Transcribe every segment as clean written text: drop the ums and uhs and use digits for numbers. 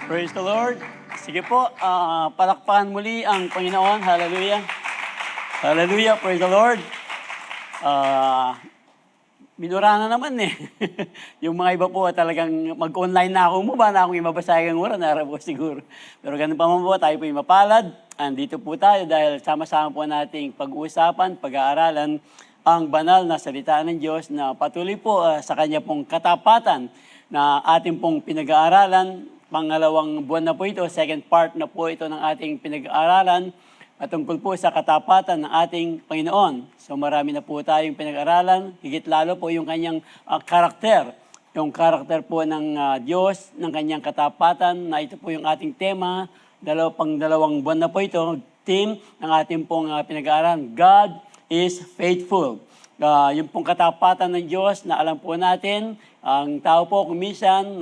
Praise the Lord. Sige po, palakpakan muli ang Panginoon. Hallelujah. Hallelujah. Praise the Lord. Minura na naman eh. Yung mga iba po talagang mag-online na ako. Mukha na akong imabasahin ng oras. Narap po siguro. Pero ganun pa man po, tayo po yung mapalad. Andito po tayo dahil sama-sama po nating pag-uusapan, pag-aaralan ang banal na salita ng Diyos na patuloy po sa Kanya pong katapatan na ating pong pinag-aaralan. Pangalawang buwan na po ito, second part na po ito ng ating pinag-aaralan at tungkol po sa katapatan ng ating Panginoon. So marami na po tayong pinag-aralan, higit lalo po yung kanyang karakter. Yung karakter po ng Diyos, ng kanyang katapatan, na ito po yung ating tema. Dalawang buwan na po ito, theme ng ating pong pinag-aralan, God is faithful. Yung pong katapatan ng Diyos na alam po natin, ang tao po kumisan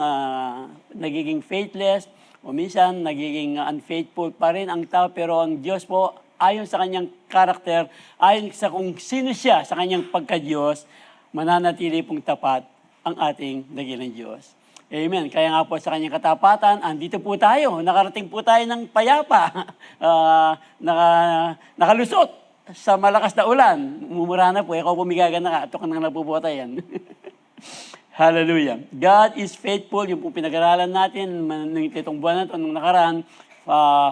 nagiging faithless, o minsan, nagiging unfaithful pa rin ang tao, pero ang Diyos po, ayon sa kanyang karakter, ayon sa kung sino siya sa kanyang pagka-Diyos, mananatili pong tapat ang ating dakilang Diyos. Amen. Kaya nga po sa kanyang katapatan, andito po tayo, nakarating po tayo ng payapa, nakalusot sa malakas na ulan. Mumura na po, ikaw pumigagana ka, atok nang napuputa yan. Hallelujah. God is faithful. Yung pong pinag-aralan natin itong buwan na ito, nung nakaraan,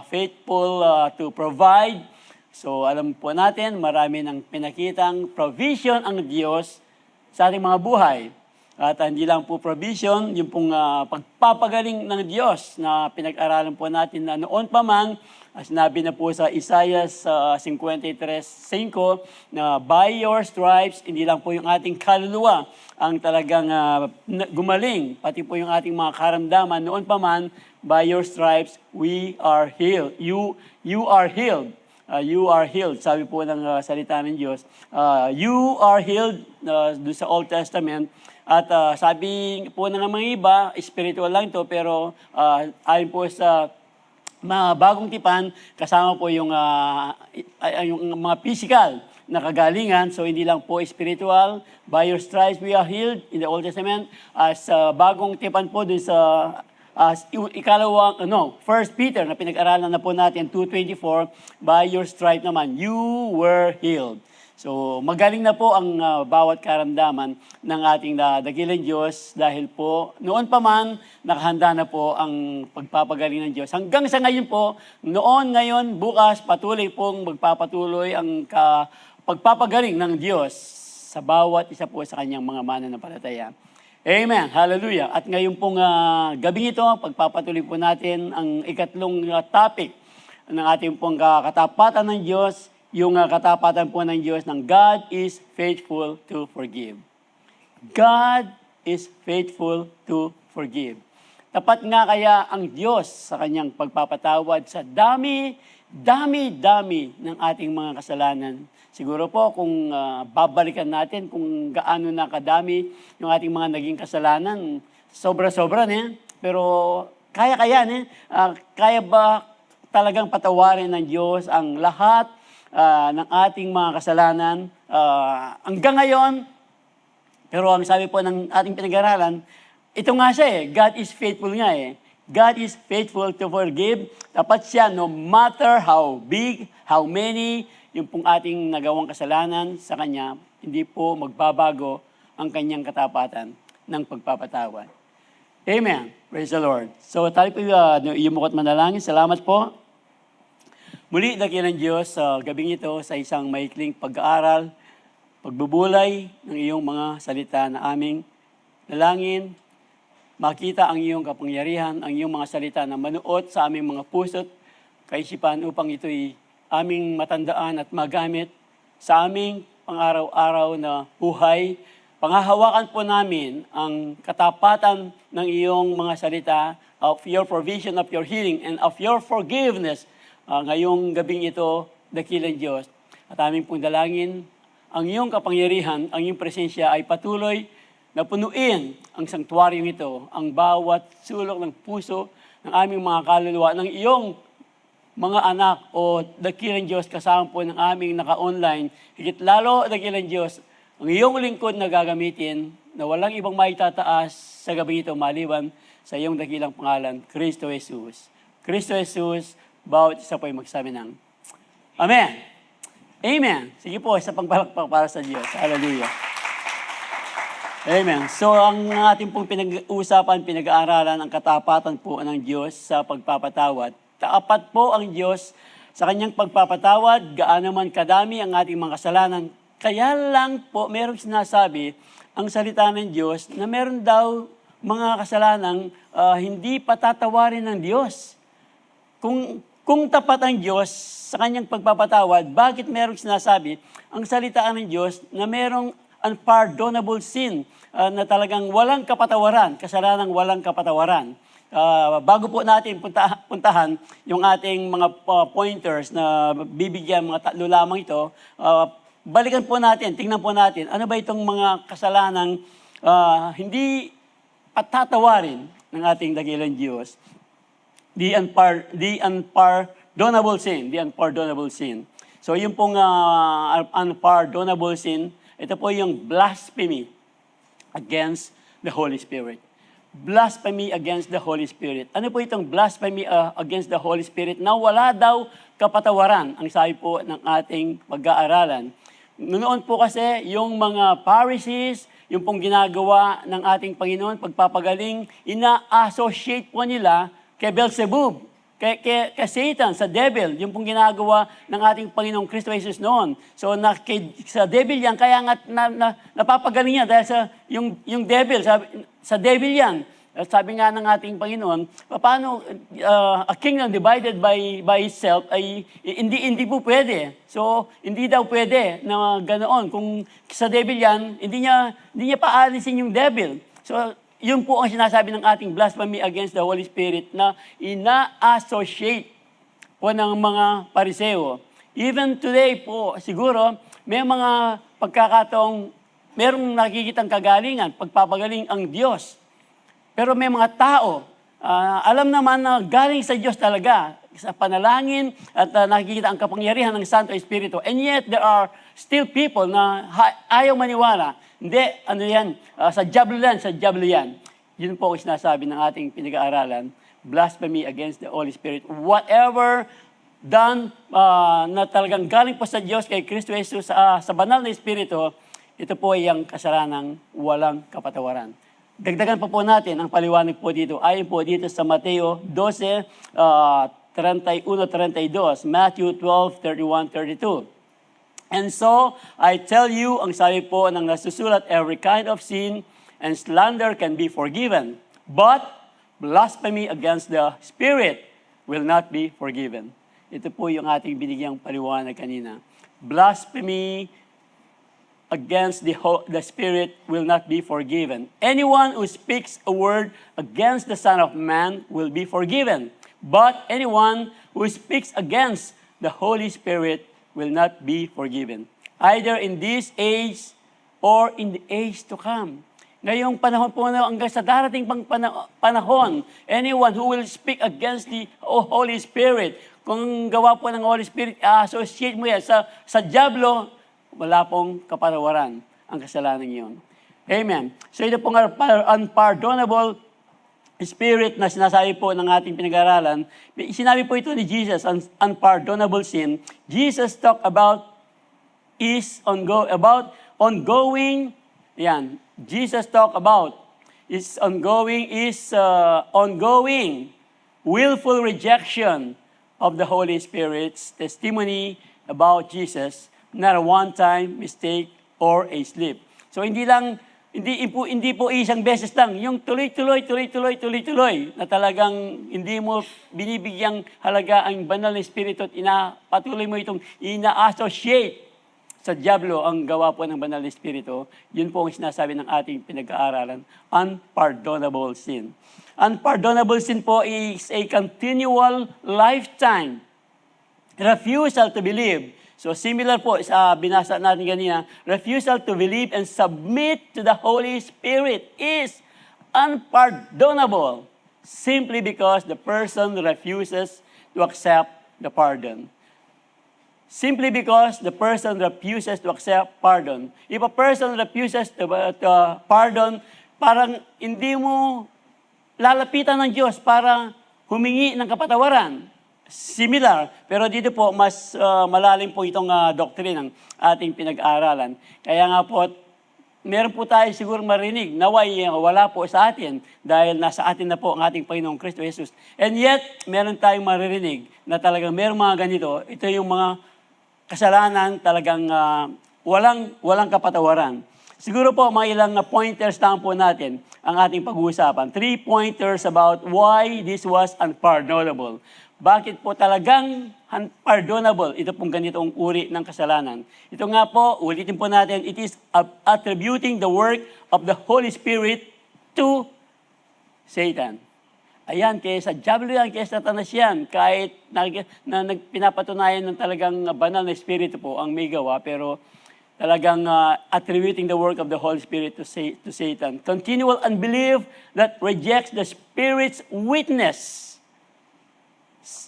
faithful to provide. So alam po natin, marami ng pinakitang provision ang Diyos sa ating mga buhay. At hindi lang po provision, yung pong pagpapagaling ng Diyos na pinag-aralan po natin na noon pa man, sinabi na po sa Isaiah 53:5 na by your stripes, hindi lang po yung ating kaluluwa ang talagang gumaling, pati po yung ating mga karamdaman. Noon pa man, by your stripes, we are healed. You are healed. You are healed. Sabi po ng salita ng Diyos. You are healed doon sa Old Testament. At sabi po ng mga iba, spiritual lang ito, pero ayon po sa mga bagong tipan, kasama po yung mga physical na kagalingan. So hindi lang po spiritual. By your stripes we are healed in the Old Testament. Sa bagong tipan po dun sa First Peter na pinag-aralan na po natin, 2:24, by your stripe naman, you were healed. So, magaling na po ang bawat karamdaman ng ating dakilang Diyos dahil po noon pa man nakahanda na po ang pagpapagaling ng Diyos. Hanggang sa ngayon po, noon, ngayon, bukas, patuloy pong magpapatuloy ang pagpapagaling ng Diyos sa bawat isa po sa kanyang mga mananampalataya. Amen. Hallelujah. At ngayon pong gabing ito, pagpapatuloy po natin ang ikatlong topic ng ating pong katapatan ng Diyos, yung katapatan po ng Diyos ng God is faithful to forgive. God is faithful to forgive. Tapat nga kaya ang Diyos sa kanyang pagpapatawad sa dami ng ating mga kasalanan. Siguro po kung babalikan natin kung gaano na kadami yung ating mga naging kasalanan, sobra-sobra niya. Pero kaya niya. Kaya ba talagang patawarin ng Diyos ang lahat ng ating mga kasalanan hanggang ngayon? Pero ang sabi po ng ating pinag-aralan, ito nga siya God is faithful nga God is faithful to forgive. Dapat siya, no matter how big, how many, yung pong ating nagawang kasalanan sa Kanya, hindi po magbabago ang Kanyang katapatan ng pagpapatawad. Amen. Praise the Lord. So tayo po yumukot manalangin. Salamat po. Muli, dakilang Diyos, sa gabing ito, sa isang maikling pag-aaral, pagbubulay ng iyong mga salita na aming dalangin, makita ang iyong kapangyarihan, ang iyong mga salita na manuot sa aming mga puso't kaisipan upang ito'y aming matandaan at magamit sa aming pang-araw-araw na buhay. Panghahawakan po namin ang katapatan ng iyong mga salita of your provision, of your healing, and of your forgiveness. Ngayong gabing ito, dakilang Diyos, at aming pong dalangin, ang iyong kapangyarihan, ang iyong presensya ay patuloy na punuin ang sanktuaryong ito, ang bawat sulok ng puso ng aming mga kaluluwa, ng iyong mga anak o dakilang Diyos kasama po ng aming naka-online. Higit lalo, dakilang Diyos, ang iyong lingkod na gagamitin na walang ibang maitataas sa gabi ito maliban sa iyong dakilang pangalan, Kristo Jesus. Kristo Jesus, bawat isa po ay magsabi ng Amen. Amen. Sige po, isa pang palakpak para sa Diyos. Hallelujah. Amen. So, ang ating pong pinag-uusapan, pinag-aaralan, ang katapatan po ng Diyos sa pagpapatawad. Taapat po ang Diyos sa kanyang pagpapatawad, gaano man kadami ang ating mga kasalanan. Kaya lang po, meron sinasabi ang salita ng Diyos na meron daw mga kasalanang hindi patatawarin ng Diyos. Kung tapat ang Diyos sa kanyang pagpapatawad, bakit merong sinasabi ang salita ng Diyos na merong unpardonable sin na talagang walang kapatawaran, kasalanang walang kapatawaran? Bago po natin puntahan yung ating mga pointers na bibigyan, mga tatlo lamang ito, balikan po natin, tingnan po natin, ano ba itong mga kasalanang hindi patatawarin ng ating dakilang Diyos? The unpardonable sin. So yung pong unpardonable sin, ito po yung blasphemy against the Holy Spirit. Blasphemy against the Holy Spirit. Ano po itong blasphemy against the Holy Spirit? Na wala daw kapatawaran, ang sabi po ng ating pag-aaralan. Noon po kasi yung mga Pharisees, yung pong ginagawa ng ating Panginoon, pagpapagaling, ina-associate po nila kay Beelzebub, kay Satan, sa devil, yung pong ginagawa ng ating Panginoong Kristo Jesus noon. So, sa devil yan, kaya nga napapagaling niya dahil sa yung devil, sa devil yan. Sabi nga ng ating Panginoon, paano a kingdom divided by itself ay hindi po pwede. So, hindi daw pwede na ganoon. Kung sa devil yan, hindi niya paalisin yung devil. So, yun po ang sinasabi ng ating blasphemy against the Holy Spirit na ina-associate po ng mga Pariseo. Even today po, siguro, may mga pagkakataong merong nakikitang kagalingan, pagpapagaling ang Diyos. Pero may mga tao, alam naman na galing sa Diyos talaga, sa panalangin at nakikita ang kapangyarihan ng Santo Espiritu. And yet, there are still people na ayaw maniwala. Hindi, ano yan, sa diablo yan. Yun po ang sinasabi ng ating pinag-aaralan, blasphemy against the Holy Spirit. Whatever done na talagang galing po sa Diyos kay Kristo Jesus sa banal na Espiritu, ito po ay ang kasalanang walang kapatawaran. Dagdagan pa po natin ang paliwanag po dito. Ayon po dito sa Mateo 12, 31-32, Matthew 12, 31-32. And so, I tell you, ang sabi po ng nasusulat, every kind of sin and slander can be forgiven, but blasphemy against the Spirit will not be forgiven. Ito po yung ating binigyang paliwanag kanina. Blasphemy against the Spirit will not be forgiven. Anyone who speaks a word against the Son of Man will be forgiven, but anyone who speaks against the Holy Spirit will not be forgiven, either in this age or in the age to come. Ngayong panahon po na hanggang sa darating pang panahon, anyone who will speak against the Holy Spirit, kung gawa po ng Holy Spirit, associate mo yan sa diablo, wala pong kapatawaran ang kasalanan yun. Amen. So ito pong unpardonable spirit na sinasabi po ng ating pinag-aralan, sinabi po ito ni Jesus, unpardonable sin. Jesus talked about ongoing, yan. Jesus talked about ongoing willful rejection of the Holy Spirit's testimony about Jesus, not a one-time mistake or a slip. So hindi po isang beses lang, yung tuloy-tuloy na talagang hindi mo binibigyang halaga ang banal na Espiritu at patuloy mo itong ina-associate sa diablo ang gawa po ng banal na Espiritu. Yun po ang sinasabi ng ating pinag-aaralan, unpardonable sin. Unpardonable sin po is a continual lifetime refusal to believe. So similar po sa binasa natin kanina, refusal to believe and submit to the Holy Spirit is unpardonable simply because the person refuses to accept the pardon. Simply because the person refuses to accept pardon. If a person refuses to pardon, parang hindi mo lalapitan ng Diyos para humingi ng kapatawaran. Similar, pero dito po mas malalim po itong doctrine ng ating pinag-aaralan. Kaya nga po, meron po tayo siguro marinig, naway wala po sa atin dahil nasa atin na po ang ating Panginoong Kristo Jesus. And yet, meron tayong maririnig na talagang meron mga ganito. Ito yung mga kasalanan talagang walang kapatawaran. Siguro po, mga ilang pointers lang po natin ang ating pag-uusapan. 3 pointers about why this was unpardonable. Bakit po talagang unpardonable ito pong ganitong uri ng kasalanan? Ito nga po, ulitin po natin, it is attributing the work of the Holy Spirit to Satan. Ayan, kaya sa diablo yan, kaya sa Satanas yan, kahit pinapatunayan ng talagang banal na Espiritu po ang may gawa, pero talagang attributing the work of the Holy Spirit to Satan. Continual unbelief that rejects the Spirit's witness.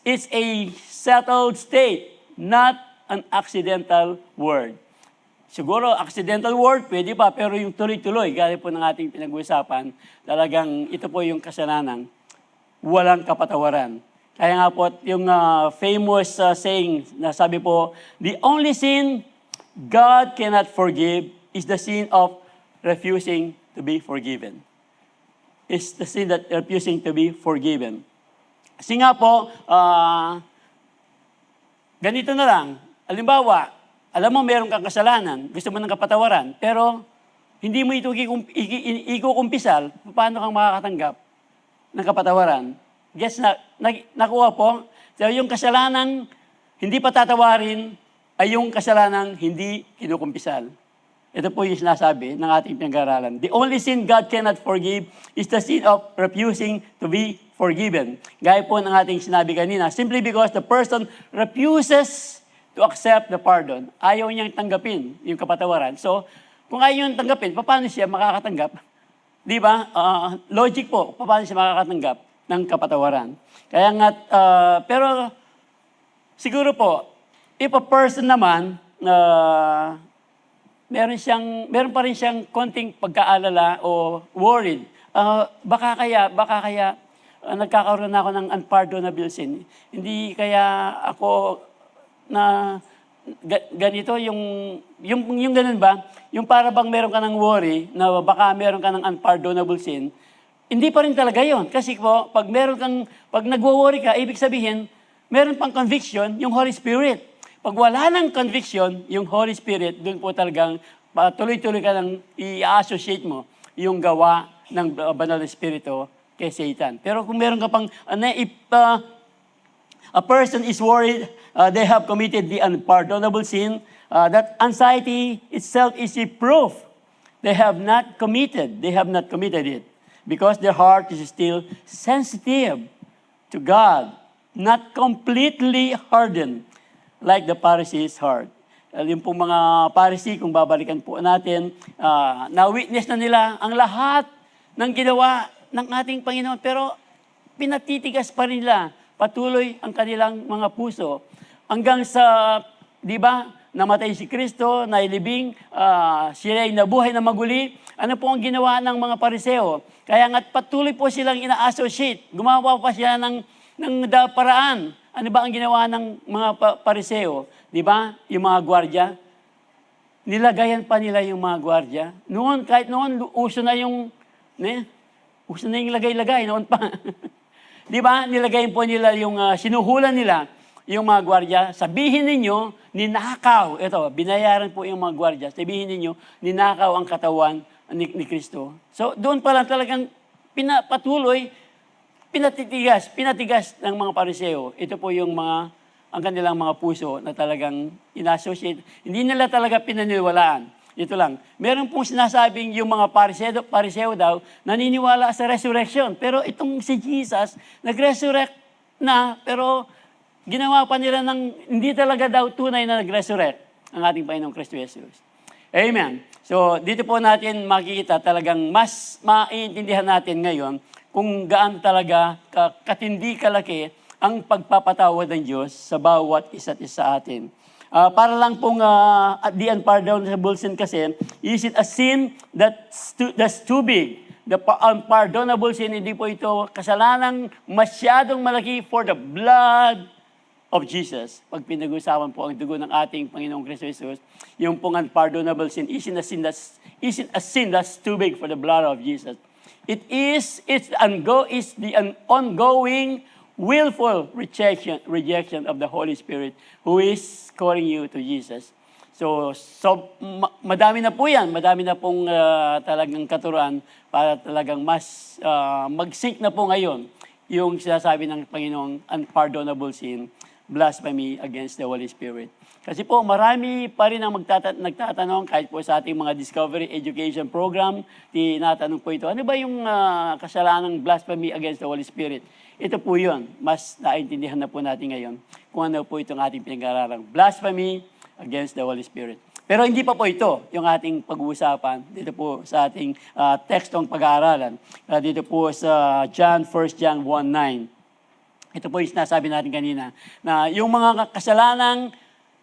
It's a settled state, not an accidental word. Siguro, accidental word, pwede pa, pero yung tuloy-tuloy, gaya po ng ating pinag-uusapan, talagang ito po yung kasalanan, walang kapatawaran. Kaya nga po, yung famous saying na sabi po, the only sin God cannot forgive is the sin of refusing to be forgiven. It's the sin that refusing to be forgiven. Kasi nga po, ganito na lang. Halimbawa, alam mo meron kang kasalanan, gusto mo ng kapatawaran, pero hindi mo ito ikukumpisal, paano kang makakatanggap ng kapatawaran? Guess na, nakuha po, so yung kasalanan hindi patatawarin ay yung kasalanan hindi kinukumpisal. Ito po yung sinasabi ng ating pinag-aaralan. The only sin God cannot forgive is the sin of refusing to be forgiven. Gaya po ng ating sinabi kanina, simply because the person refuses to accept the pardon. Ayaw niyang tanggapin yung kapatawaran. So, kung ayaw niyang tanggapin, paano siya makakatanggap? Di ba? Logic po, paano siya makakatanggap ng kapatawaran? Kaya nga, pero siguro po, if a person naman, meron pa rin siyang konting pagkaalala o worried. Baka kaya nagkakaroon ako ng unpardonable sin. Hindi kaya ako na ganito yung ganun ba? Yung para bang meron ka ng worry na baka meron ka ng unpardonable sin. Hindi pa rin talaga yon. Kasi po, pag nagwo-worry ka, ibig sabihin, meron pang conviction, yung Holy Spirit. Pag wala ng conviction, yung Holy Spirit, doon po talagang tuloy-tuloy ka lang i-associate mo yung gawa ng banal na Espiritu kay Satan. Pero kung meron ka pang, if a person is worried, they have committed the unpardonable sin, that anxiety itself is a proof they have not committed it. Because their heart is still sensitive to God, not completely hardened like the Pharisees' heart. Yung pong mga Pharisee, kung babalikan po natin, na-witness na nila ang lahat ng ginawa ng ating Panginoon, pero pinatitigas pa rin nila patuloy ang kanilang mga puso. Hanggang sa, di ba, namatay si Kristo, nailibing, sila ay nabuhay na maguli. Ano po ang ginawa ng mga Pariseo? Kaya nga't patuloy po silang ina-associate. Gumawa pa sila ng paraan. Ano ba ang ginawa ng mga Pariseo? Di ba? Yung mga gwardya. Nilagayan pa nila yung mga gwardya. Kahit noon, uso na yung lagay-lagay. Noon pa. Di ba? Nilagayin po nila yung sinuhulan nila yung mga gwardya. Sabihin ninyo, ninakaw. Ito, binayaran po yung mga gwardya. Sabihin ninyo, ninakaw ang katawan ni Kristo. So, doon pa lang talagang pinatigas ng mga Pariseo. Ito po yung ang kanilang mga puso na talagang in-associate. Hindi nila talaga pinaniwalaan. Ito lang. Meron pong sinasabing yung mga Pariseo daw, naniniwala sa resurrection. Pero itong si Jesus, nag-resurrect na, pero ginawa pa nila hindi talaga daw tunay na nag-resurrect ang ating Panginoong Kristo Jesus. Amen. So, dito po natin makikita talagang mas maiintindihan natin ngayon kung gaano talaga katindi kalaki ang pagpapatawad ng Diyos sa bawat isa't isa atin. Para lang pong the unpardonable sin kasi, is it a sin that's too big the unpardonable sin, hindi po ito kasalanang masyadong malaki for the blood of Jesus. Pag pinag-usapan po ang dugo ng ating Panginoong Kristo Jesus, yung pong unpardonable sin isn't a sin that's too big for the blood of Jesus. It's the ongoing willful rejection of the Holy Spirit who is calling you to Jesus. So madami na po yan. Madami na pong talagang katuruan para talagang mas mag-sync na po ngayon yung sinasabi ng Panginoong unpardonable sin, blasphemy against the Holy Spirit. Kasi po marami pa rin ang nagtatanong kahit po sa ating mga Discovery Education Program, tinatanong po ito, ano ba yung kasalanang blasphemy against the Holy Spirit? Ito po yun. Mas naintindihan na po natin ngayon kung ano po itong ating pinag-aaralang blasphemy against the Holy Spirit. Pero hindi pa po ito yung ating pag-uusapan dito po sa ating tekstong pag-aaralan. Dito po sa 1 John 1:9. Ito po yung sinasabi natin kanina, na yung mga kasalanang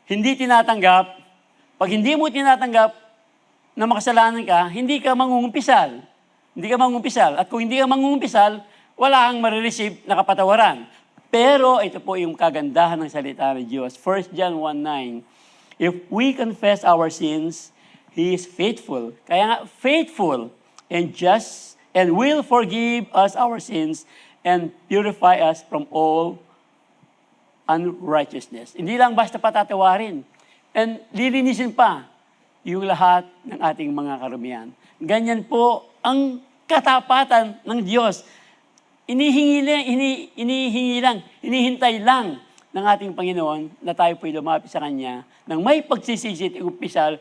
hindi tinatanggap, pag hindi mo tinatanggap na makasalanan ka, hindi ka mangungumpisal. Hindi ka mangungumpisal. At kung hindi ka mangungumpisal, wala kang marireceive na kapatawaran. Pero ito po yung kagandahan ng salita ng Diyos. 1 John 1:9, if we confess our sins, He is faithful. Kaya nga, faithful and just and will forgive us our sins and purify us from all unrighteousness. Hindi lang basta patatawarin. And lilinisin pa yung lahat ng ating mga karumihan. Ganyan po ang katapatan ng Diyos. Hinihintay lang ng ating Panginoon na tayo po'y lumapit sa Kanya nang may pagsisisi at igumpisal,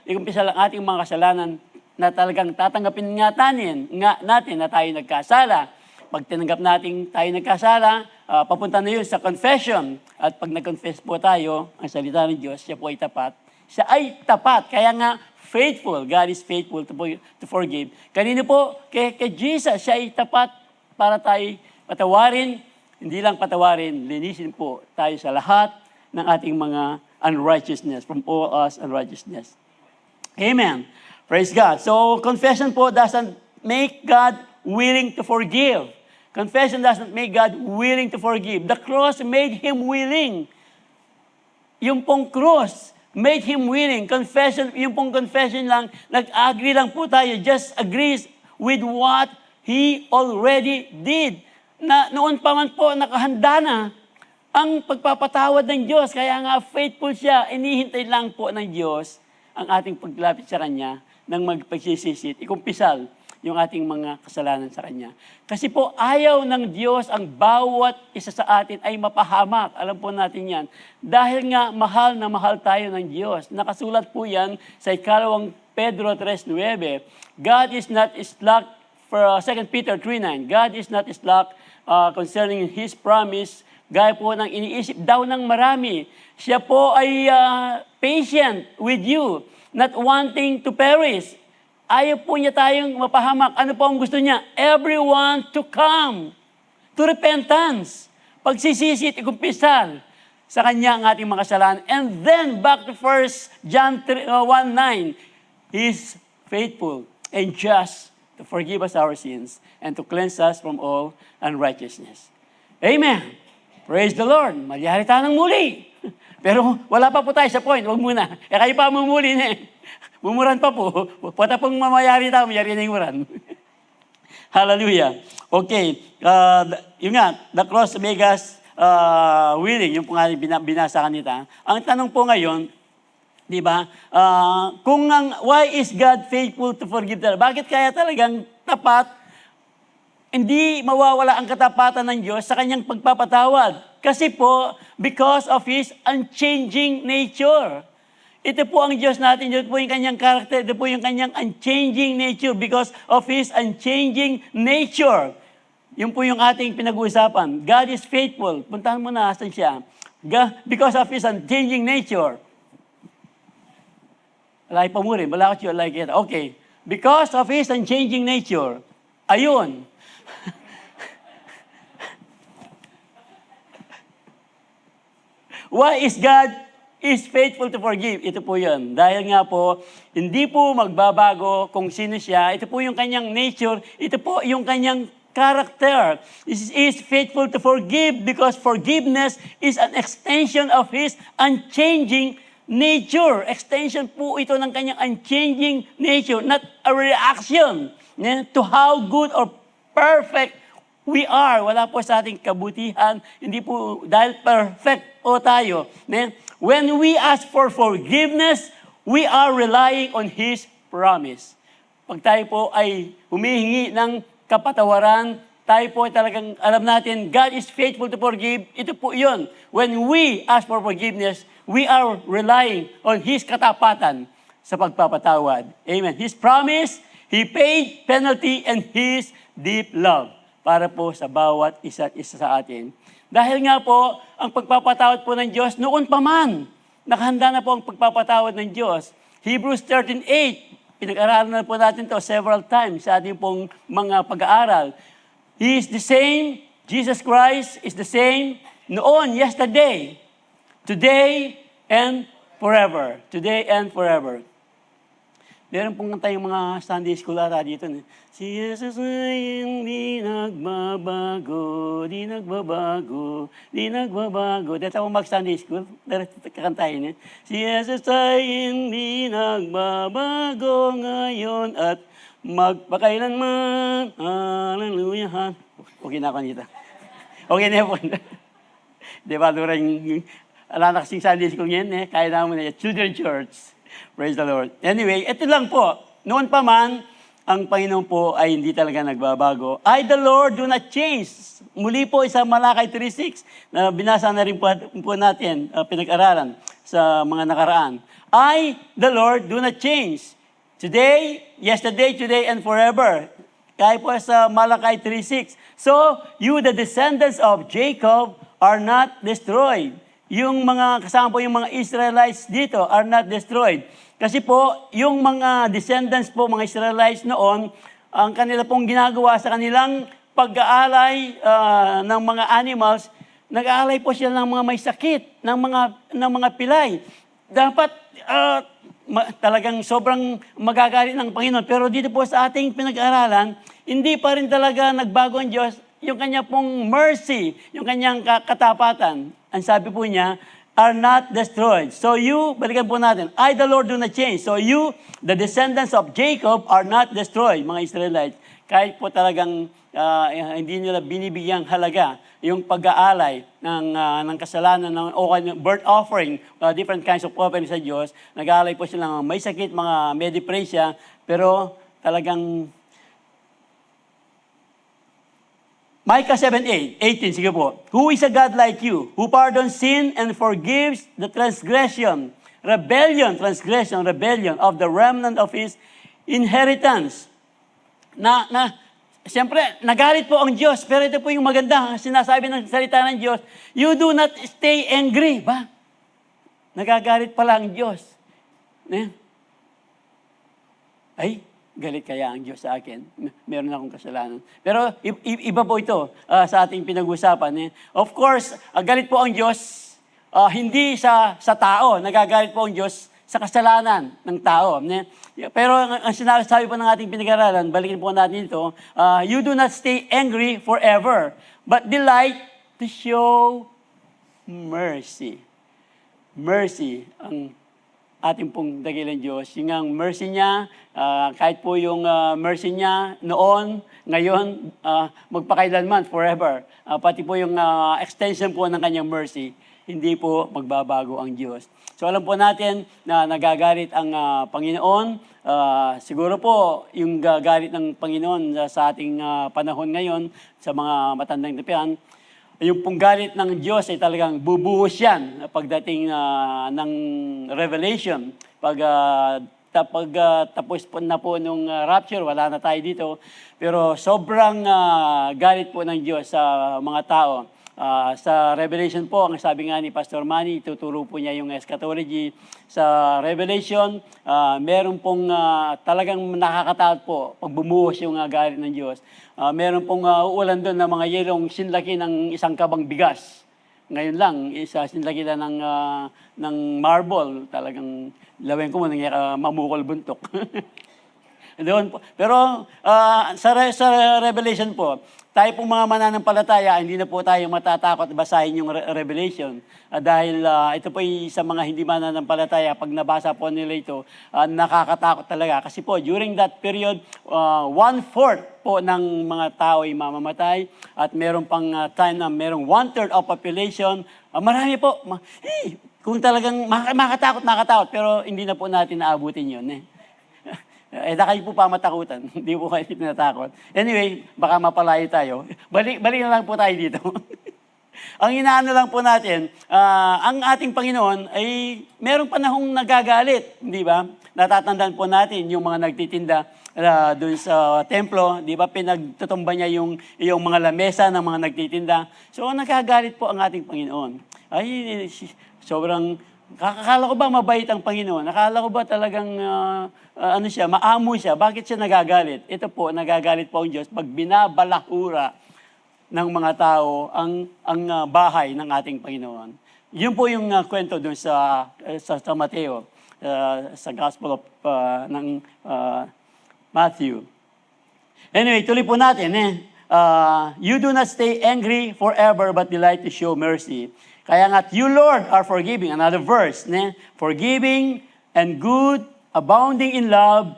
igumpisal ang ating mga kasalanan na talagang tatanggapin natin na tayo nagkasala. Pag tinanggap natin tayo nagkasala, papunta na yun sa confession. At pag nag-confess po tayo, ang salita ng Diyos, siya po ay tapat. Siya ay tapat. Kaya nga, faithful. God is faithful to forgive. Kanino po? Kay Jesus, siya ay tapat para tayo patawarin. Hindi lang patawarin, linisin po tayo sa lahat ng ating mga unrighteousness, from all us unrighteousness. Amen. Praise God. So, confession po doesn't make God willing to forgive. Confession doesn't make God willing to forgive. The cross made Him willing. Yung pong cross made Him willing. Confession, yung pong confession lang, nag-agree lang po tayo, just agrees with what He already did. Na noon pa man po, nakahanda na ang pagpapatawad ng Diyos. Kaya nga, faithful siya. Inihintay lang po ng Diyos ang ating paglapit sa Kanya nang magpagsisisit, ikumpisal yung ating mga kasalanan sa Kanya. Kasi po, ayaw ng Diyos ang bawat isa sa atin ay mapahamak. Alam po natin yan. Dahil nga, mahal na mahal tayo ng Diyos. Nakasulat po yan sa 2 Pedro 3:9. God is not slack, for 2 Peter 3:9. God is not slack concerning His promise. Gaya po ng iniisip daw ng marami. Siya po ay patient with you, not wanting to perish. Ayaw po niya tayong mapahamak. Ano po ang gusto niya? Everyone to come to repentance. Pagsisisit, ikumpisal sa Kanya ang ating mga kasalanan. And then, back to 1 John 1:9, He is faithful and just to forgive us our sins and to cleanse us from all unrighteousness. Amen. Praise the Lord. Magyari tayo ng muli. Pero wala pa po tayo sa point. Huwag muna. Kayo pa mumuli na eh. Mumuran pa po. Pata pong mamayari tayo, mayari na yung muran. Hallelujah. Okay. Yun nga, the cross make us willing. Yung po nga binasa kanita. Ang tanong po ngayon, di ba? Why is God faithful to forgive? Bakit kaya talagang tapat, hindi mawawala ang katapatan ng Diyos sa Kanyang pagpapatawad? Kasi po, because of His unchanging nature. Ito po ang Diyos natin, ito po yung Kanyang character, ito po yung Kanyang unchanging nature because of His unchanging nature. Yun po yung ating pinag-uusapan. God is faithful. Puntahan mo na, asan siya? Because of His unchanging nature. Like pamurin, balakot yun, like it. Okay. Because of His unchanging nature. Ayun. Why is God is faithful to forgive. Ito po yun. Dahil nga po, hindi po magbabago kung sino siya. Ito po yung kanyang nature. Ito po yung kanyang character. He is faithful to forgive because forgiveness is an extension of His unchanging nature. Extension po ito ng kanyang unchanging nature, not a reaction to how good or perfect we are. Wala po sa ating kabutihan. Hindi po, dahil perfect po tayo. When we ask for forgiveness, we are relying on His promise. Pag tayo po ay humihingi ng kapatawaran, tayo po ay talagang alam natin, God is faithful to forgive. Ito po yun. When we ask for forgiveness, we are relying on His katapatan sa pagpapatawad. Amen. His promise, He paid penalty, and His deep love para po sa bawat isa't isa sa atin. Dahil nga po, ang pagpapatawad po ng Diyos, noon pa man, nakahanda na po ang pagpapatawad ng Diyos. Hebrews 13:8, pinag-aralan na po natin to several times sa ating pong mga pag-aaral. He is the same, Jesus Christ is the same, noon, yesterday, today, and forever. Today and forever. Meron pong tayong mga Sunday school ata dito. Si Jesus ay hindi nagbabago, di nagbabago, di nagbabago. Dito ako mag-Sunday school, kakantayin niya. Si Jesus ay hindi nagbabago ngayon at magpakailanman. Hallelujah. Okay na ako nito. Okay na po. Di ba, yung ala na kasing Sunday school ngayon, kaya naman na Children Church. Praise the Lord. Anyway, ito lang po. Noon pa man, ang Panginoon po ay hindi talaga nagbabago. I, the Lord, do not change. Muli po sa Malakay 3:6 na binasa na rin po natin, pinag-aralan sa mga nakaraan. I, the Lord, do not change. Today, yesterday, today, and forever. Kaya po sa Malakay 3:6. So, you, the descendants of Jacob, are not destroyed. Yung mga kasama po yung mga Israelites dito are not destroyed. Kasi po, yung mga descendants po, mga Israelites noon, ang kanila pong ginagawa sa kanilang pag-aalay ng mga animals, nag-aalay po sila ng mga may sakit, ng mga pilay. Dapat talagang sobrang magagalit ng Panginoon. Pero dito po sa ating pinag-aralan, hindi pa rin talaga nagbago ang Diyos yung kanya pong mercy, yung kanyang katapatan. Ang sabi po niya, are not destroyed. So you, balikan po natin, I the Lord do not change. So you, the descendants of Jacob, are not destroyed, mga Israelites. Kahit po talagang hindi nila binibigyang halaga yung pag-aalay ng kasalanan, o birth offering, different kinds of offering sa Diyos. Nag-aalay po sila ng may sakit, mga may depresya, pero talagang Micah 7:18, sige po. Who is a God like you, who pardons sin and forgives the transgression rebellion of the remnant of His inheritance. Siyempre, nagalit po ang Diyos, pero ito po yung maganda, sinasabi ng salita ng Diyos, you do not stay angry, ba? Nagagalit pala ang Diyos. Ay, galit kaya ang Diyos sa akin? Meron akong kasalanan. Pero iba po ito sa ating pinag-usapan. Of course, galit po ang Diyos, hindi sa tao. Nagagalit po ang Diyos sa kasalanan ng tao. Pero ang sinasabi po ng ating pinag-aralan, balikin po natin ito, you do not stay angry forever, but delight to show mercy. Mercy, ang ating pong dakilang Diyos. Yung ang mercy niya, kahit po yung mercy niya noon, ngayon, magpakailanman, forever. Pati po yung extension po ng kanyang mercy, hindi po magbabago ang Diyos. So alam po natin na nagagalit ang Panginoon. Siguro po yung galit ng Panginoon sa ating panahon ngayon, sa mga matandang tipihan, yung pong galit ng Diyos ay talagang bubuhos yan pagdating ng Revelation. Pag tapos po na po nung rapture, wala na tayo dito. Pero sobrang galit po ng Diyos sa mga tao. Sa Revelation po, ang sabi nga ni Pastor Manny, tuturo po niya yung eschatology. Sa Revelation, meron pong talagang nakakatakot po pag bumuhos yung galit ng Diyos. Meron pong uulan doon na mga yelong sinlaki ng isang kabang bigas. Ngayon lang, isa sinlagyan ng marble, talagang lawin ko mo, mamukol buntok. Doon po. Pero sa Revelation po, tayo pong mga mananampalataya, hindi na po tayo matatakot basahin yung Revelation. Dahil ito po sa mga hindi mananampalataya, pag nabasa po nila ito, nakakatakot talaga. Kasi po, during that period, 1/4 po ng mga tao ay mamamatay. At meron pang time na merong 1/3 of population. Marami po. Kung talagang makatakot, pero hindi na po natin naabutin yun. Na kayo po pa matakutan. Hindi po kayo tinatakot. Anyway, baka mapalayo tayo. Balik na lang po tayo dito. Ang inaano lang po natin, ang ating Panginoon ay merong panahong nagagalit. Di ba? Natatandaan po natin yung mga nagtitinda doon sa templo. Di ba? Pinagtutumba niya yung mga lamesa ng mga nagtitinda. So, nagagalit po ang ating Panginoon. Ay, sobrang... Akala ko ba mabait ang Panginoon? Akala ko ba talagang maamo siya? Bakit siya nagagalit? Ito po, nagagalit po ang Diyos pag binabalahura ng mga tao ang bahay ng ating Panginoon. Yun po yung kwento dun sa Mateo, sa Gospel of ng Matthew. Anyway, tuloy po natin. You do not stay angry forever but delight to show mercy. Kaya nga't you, Lord, are forgiving. Another verse, forgiving and good, abounding in love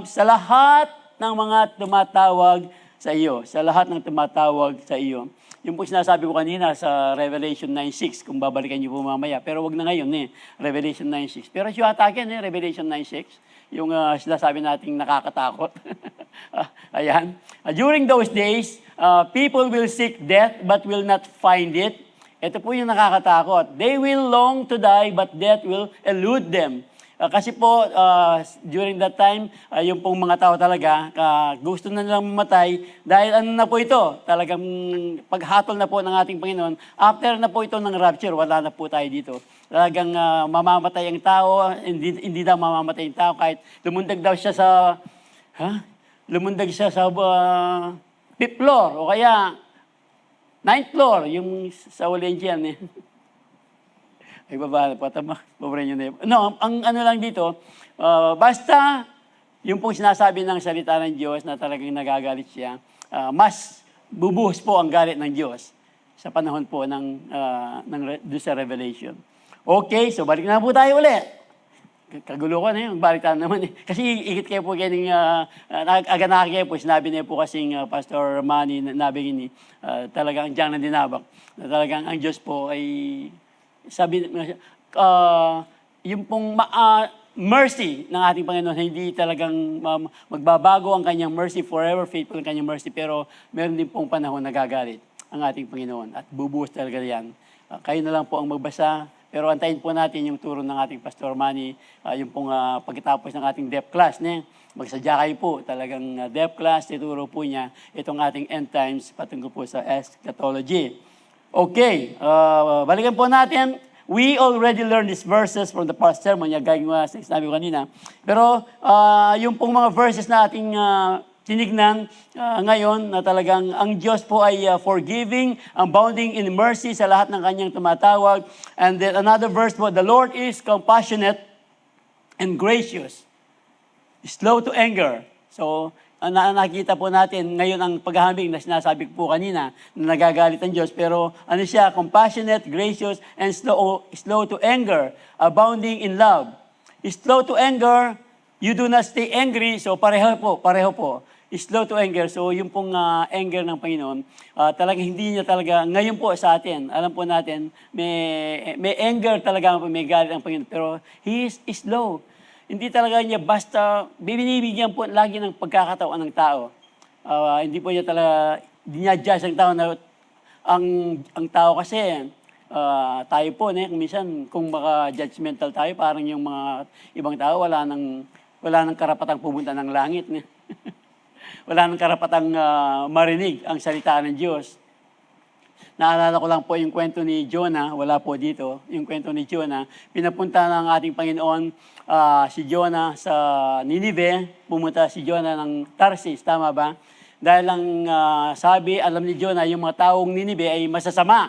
sa lahat ng mga tumatawag sa iyo. Sa lahat ng tumatawag sa iyo. Yung po sinasabi ko kanina sa Revelation 9:6, kung babalikan niyo po mamaya. Pero wag na ngayon, Revelation 9:6. Pero siya atakin, Revelation 9:6. Yung sinasabi nating nakakatakot. Ayan. During those days, people will seek death but will not find it. Ito po yung nakakatakot. They will long to die, but death will elude them. Kasi po, during that time, yung pong mga tao talaga, gusto na nilang mamatay dahil ano na po ito, talagang paghatol na po ng ating Panginoon, after na po ito ng rapture, wala na po tayo dito. Talagang mamamatay ang tao, hindi daw mamamatay ang tao, kahit lumundag daw siya sa, fifth floor, o kaya, 9th floor, yung sa Walensian. Ay, baba na po. Pobre nyo na yun. No, ang ano lang dito, basta yung pong sinasabi ng salita ng Diyos na talagang nagagalit siya, mas bubuhos po ang galit ng Diyos sa panahon po ng sa Revelation. Okay, so balik na po tayo ulit. Kagulo ko na yun, balitan naman. Kasi ikit kayo po ganing, aga kayo po, sinabi niya po kasing Pastor Manny, nabing talagang diyang na dinabak. Talagang ang Diyos po ay, sabi, yung pong mercy ng ating Panginoon, hindi talagang magbabago ang kanyang mercy, forever faithful ang kanyang mercy, pero meron din pong panahon nagagalit ang ating Panginoon at bubuhos talaga yan. Kayo na lang po ang magbasa. Pero antayin po natin yung turo ng ating Pastor Manny, yung pong pagkatapos ng ating depth class. Magsadya kayo po, talagang depth class, ituro po niya itong ating end times patungkol po sa eschatology. Okay, balikan po natin. We already learned these verses from the past sermon, gaya ng sinabi ko kanina. Pero yung pong mga verses na ating tinignan ngayon na talagang ang Diyos po ay forgiving, abounding in mercy sa lahat ng kanyang tumatawag. And then another verse po, the Lord is compassionate and gracious, slow to anger. So, nakita po natin ngayon ang paghahambing na sinasabi ko po kanina na nagagalit ang Diyos. Pero ano siya, compassionate, gracious, and slow to anger, abounding in love. Slow to anger, you do not stay angry, so pareho po. Slow to anger. So, yung pong anger ng Panginoon, talagang hindi niya talaga, ngayon po sa atin, alam po natin, may anger talaga, may galit ang Panginoon, pero He is slow. Hindi talaga niya basta, binibigyan po lagi ng pagkakataon ng tao. Hindi po niya talaga, dinadjust ang tao na, ang tao kasi, tayo po, minsan, kung maka-judgmental tayo, parang yung mga ibang tao, wala nang karapatang pumunta ng langit. Wala nang karapatang marinig ang salita ng Diyos. Naalala ko lang po yung kwento ni Jonah, wala po dito, yung kwento ni Jonah. Pinapunta ng ating Panginoon si Jonah sa Ninive, pumunta si Jonah ng Tarsis, tama ba? Dahil lang sabi, alam ni Jonah, yung mga taong Ninive ay masasama.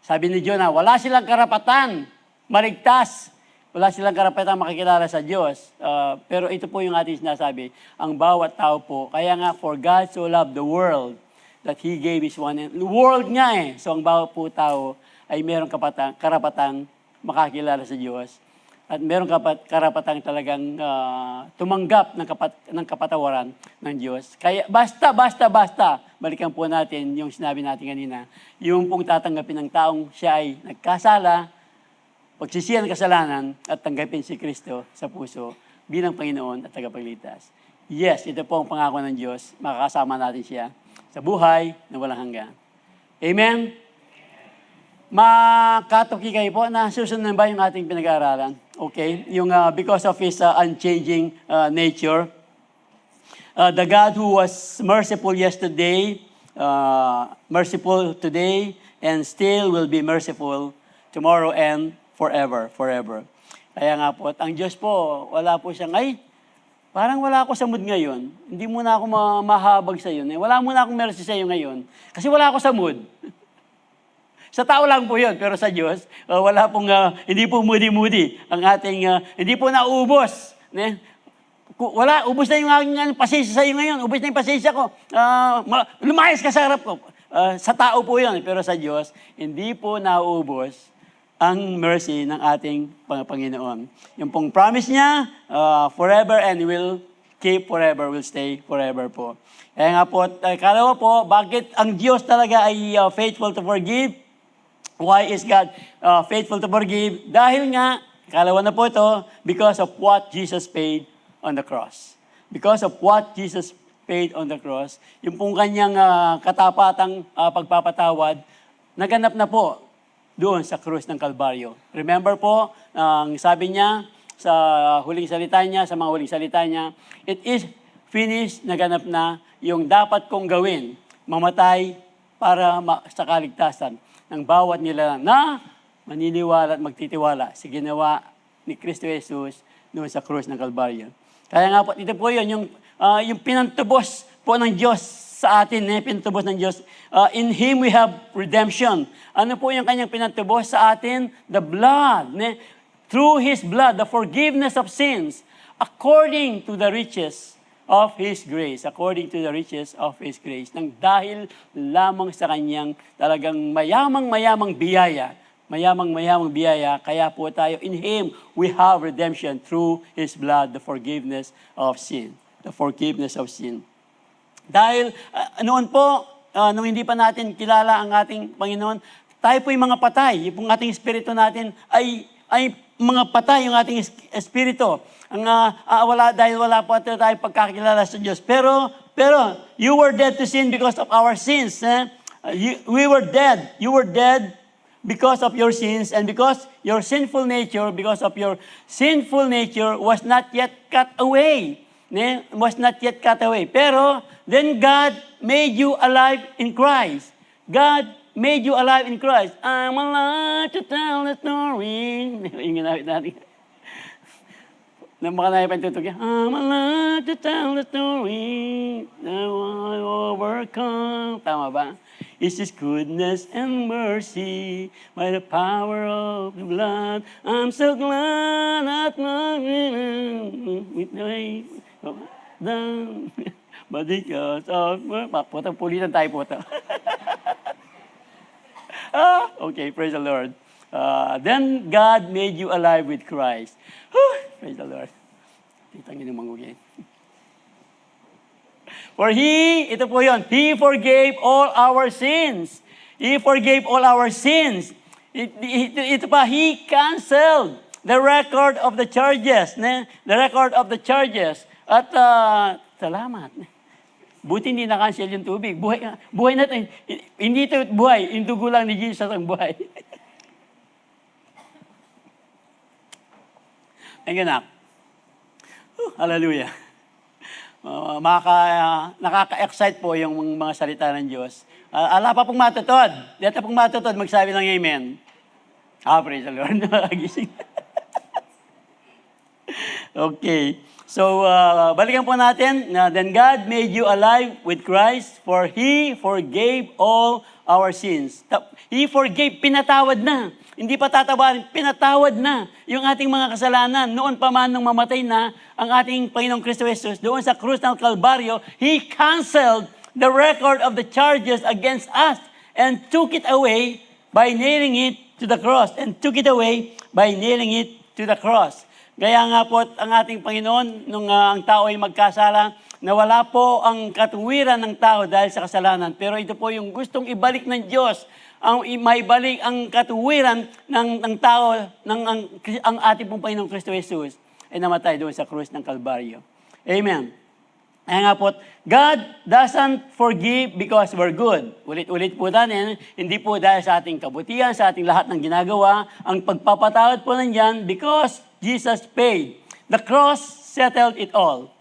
Sabi ni Jonah, wala silang karapatan maligtas. Wala silang karapatan makikilala sa Diyos. Pero ito po yung ating sinasabi, ang bawat tao po. Kaya nga, for God so loved the world that He gave His one. World nga eh. So ang bawat po tao ay mayroong karapatang makakilala sa Diyos. At mayroong karapatang talagang tumanggap ng kapatawaran ng Diyos. Kaya basta, balikan po natin yung sinabi natin kanina, yung pong tatanggapin ng taong siya ay nagkasala, pagsisihan ng kasalanan at tanggapin si Kristo sa puso bilang Panginoon at tagapagligtas. Yes, ito po ang pangako ng Diyos. Makakasama natin siya sa buhay na walang hanggan. Amen? Makatuki kayo po na susunod ba yung ating pinag-aaralan? Okay? Yung because of His unchanging nature. The God who was merciful yesterday, merciful today, and still will be merciful tomorrow and forever. Kaya nga po, at ang Diyos po, wala po siyang, parang wala ako sa mood ngayon. Hindi muna ako mahabag sa iyo. Wala muna akong mercy sa iyo ngayon. Kasi wala ako sa mood. Sa tao lang po yun, pero sa Diyos, wala pong, hindi po moody-moody. Ang ating, hindi po naubos. Wala, ubos na yung aking pasensya sa iyo ngayon. Ubos na yung pasensya ko. Lumayas ka sa harap ko. Sa tao po yun, pero sa Diyos, hindi po naubos ang mercy ng ating Panginoon. Yung pong promise niya, forever and will keep forever, will stay forever po. Kaya nga po, kalawa po, bakit ang Diyos talaga ay faithful to forgive? Why is God faithful to forgive? Dahil nga, kalawa na po ito, because of what Jesus paid on the cross. Because of what Jesus paid on the cross, yung pong kanyang katapatang pagpapatawad, naganap na po doon sa krus ng Kalbaryo. Remember po, ang sabi niya sa huling salita niya, sa mga huling salita niya, it is finished, naganap na yung dapat kong gawin, mamatay para sa kaligtasan ng bawat nila na maniniwala at magtitiwala sa ginawa ni Kristo Jesus doon sa krus ng Kalbaryo. Kaya nga po, ito po yun, yung pinantubos po ng Diyos sa atin, pinatubos ng Diyos. In Him we have redemption. Ano po yung kanyang pinatubos sa atin? The blood. Through His blood, the forgiveness of sins, according to the riches of His grace. According to the riches of His grace. Nang dahil lamang sa kanyang talagang mayamang biyaya. Mayamang biyaya. Kaya po tayo, in Him we have redemption through His blood, the forgiveness of sin. The forgiveness of sin. Dahil noon po, nung hindi pa natin kilala ang ating Panginoon, tayo po yung mga patay. Yung ating espiritu natin ay mga patay yung ating espiritu. Dahil wala po tayo pagkakilala sa Diyos. Pero, you were dead to sin because of our sins. We were dead. You were dead because of your sins and because your sinful nature was not yet cut away. Was not yet cut away. Pero, then God made you alive in Christ. God made you alive in Christ. I'm alive to tell the story. Yung ginawit natin. Nang baka na yung tutugyan. I'm alive to tell the story. Now I overcome. Tama ba? It's His goodness and mercy by the power of the blood. I'm so glad that but because of... Pulitan tayo po ito. Okay, praise the Lord. Then God made you alive with Christ. Praise the Lord. Titangin yung mangugay. For ito po yun, He forgave all our sins. He forgave all our sins. Ito pa, He canceled the record of the charges. The record of the charges. At salamat. Buti hindi na-cancel yung tubig. Buhay natin. Hindi ito buhay. Yung dugo lang ni Jesus ang buhay. Thank you, Nak. Hallelujah. Nakaka-excite po yung mga salita ng Diyos. Ala pa pong matutod. Dito pong matutod, magsabi lang amen. Praise the Lord. Okay. So, balikan po natin na then God made you alive with Christ for He forgave all our sins. He forgave, pinatawad na. Hindi pa tatawarin, pinatawad na yung ating mga kasalanan. Noon pa man nung mamatay na ang ating Panginoong Kristo Jesus, doon sa krus ng Kalbaryo, He canceled the record of the charges against us and took it away by nailing it to the cross. And took it away by nailing it to the cross. Gaya nga po ang ating Panginoon, nung ang tao ay magkasala, nawala po ang katuwiran ng tao dahil sa kasalanan. Pero ito po yung gustong ibalik ng Diyos, ang maibalik ang katuwiran ng tao, ang ating pong Panginoong Kristo Jesus ay namatay doon sa krus ng Kalbaryo. Amen. Kaya nga po, God doesn't forgive because we're good. Ulit-ulit po natin, hindi po dahil sa ating kabutihan, sa ating lahat ng ginagawa. Ang pagpapatawad po nandiyan because Jesus paid. The cross settled it all.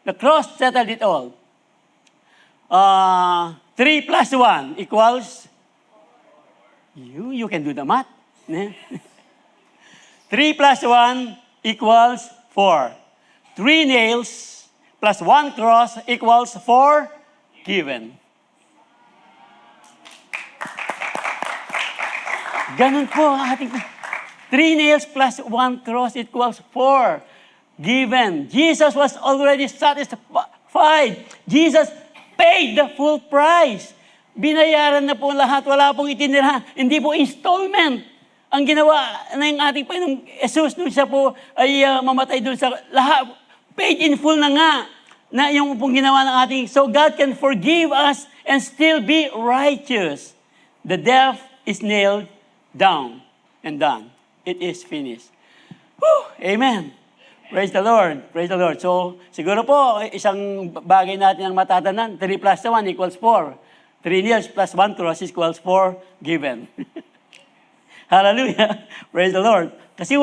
The cross settled it all. 3 plus 1 equals, you can do the math. 3 plus 1 equals 4. 3 nails plus 1 cross equals 4 given. Ganun po ang ating 3 nails plus 1 cross equals 4 given. Jesus was already satisfied. Jesus paid the full price. Binayaran na po lahat. Wala pong itinira. Hindi po installment. Ang ginawa ng ating Panginoong Jesus nung siya po ay mamatay doon sa lahat. Paid in full na nga na yung pong ginawa ng ating. So God can forgive us and still be righteous. The death is nailed down and done. It is finished. Whew! Amen. Praise the Lord. Praise the Lord. So, siguro po, isang bagay natin ang matatanan, 3 plus 1 equals 4. 3 nails plus 1 cross equals 4 given. Hallelujah. Praise the Lord. Kasi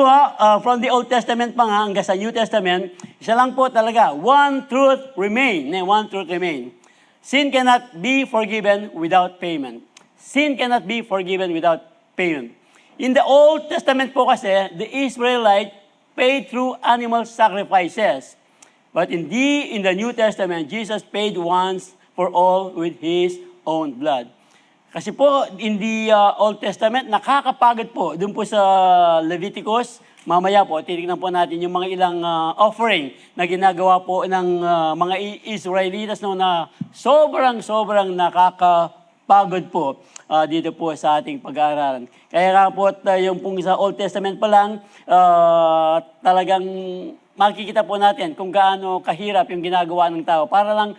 from the Old Testament pa nga hanggang sa New Testament, isa lang po talaga, one truth remain. One truth remain. Sin cannot be forgiven without payment. Sin cannot be forgiven without payment. In the Old Testament po kasi, the Israelites paid through animal sacrifices. But in the New Testament, Jesus paid once for all with His own blood. Kasi po, in the Old Testament, nakakapagod po. Doon po sa Leviticus, mamaya po, titignan po natin yung mga ilang offering na ginagawa po ng mga Israelitas no, na sobrang nakakapagod po dito po sa ating pag-aaralan. Kaya nga po, yung pong sa Old Testament pa lang, talagang makikita po natin kung gaano kahirap yung ginagawa ng tao para lang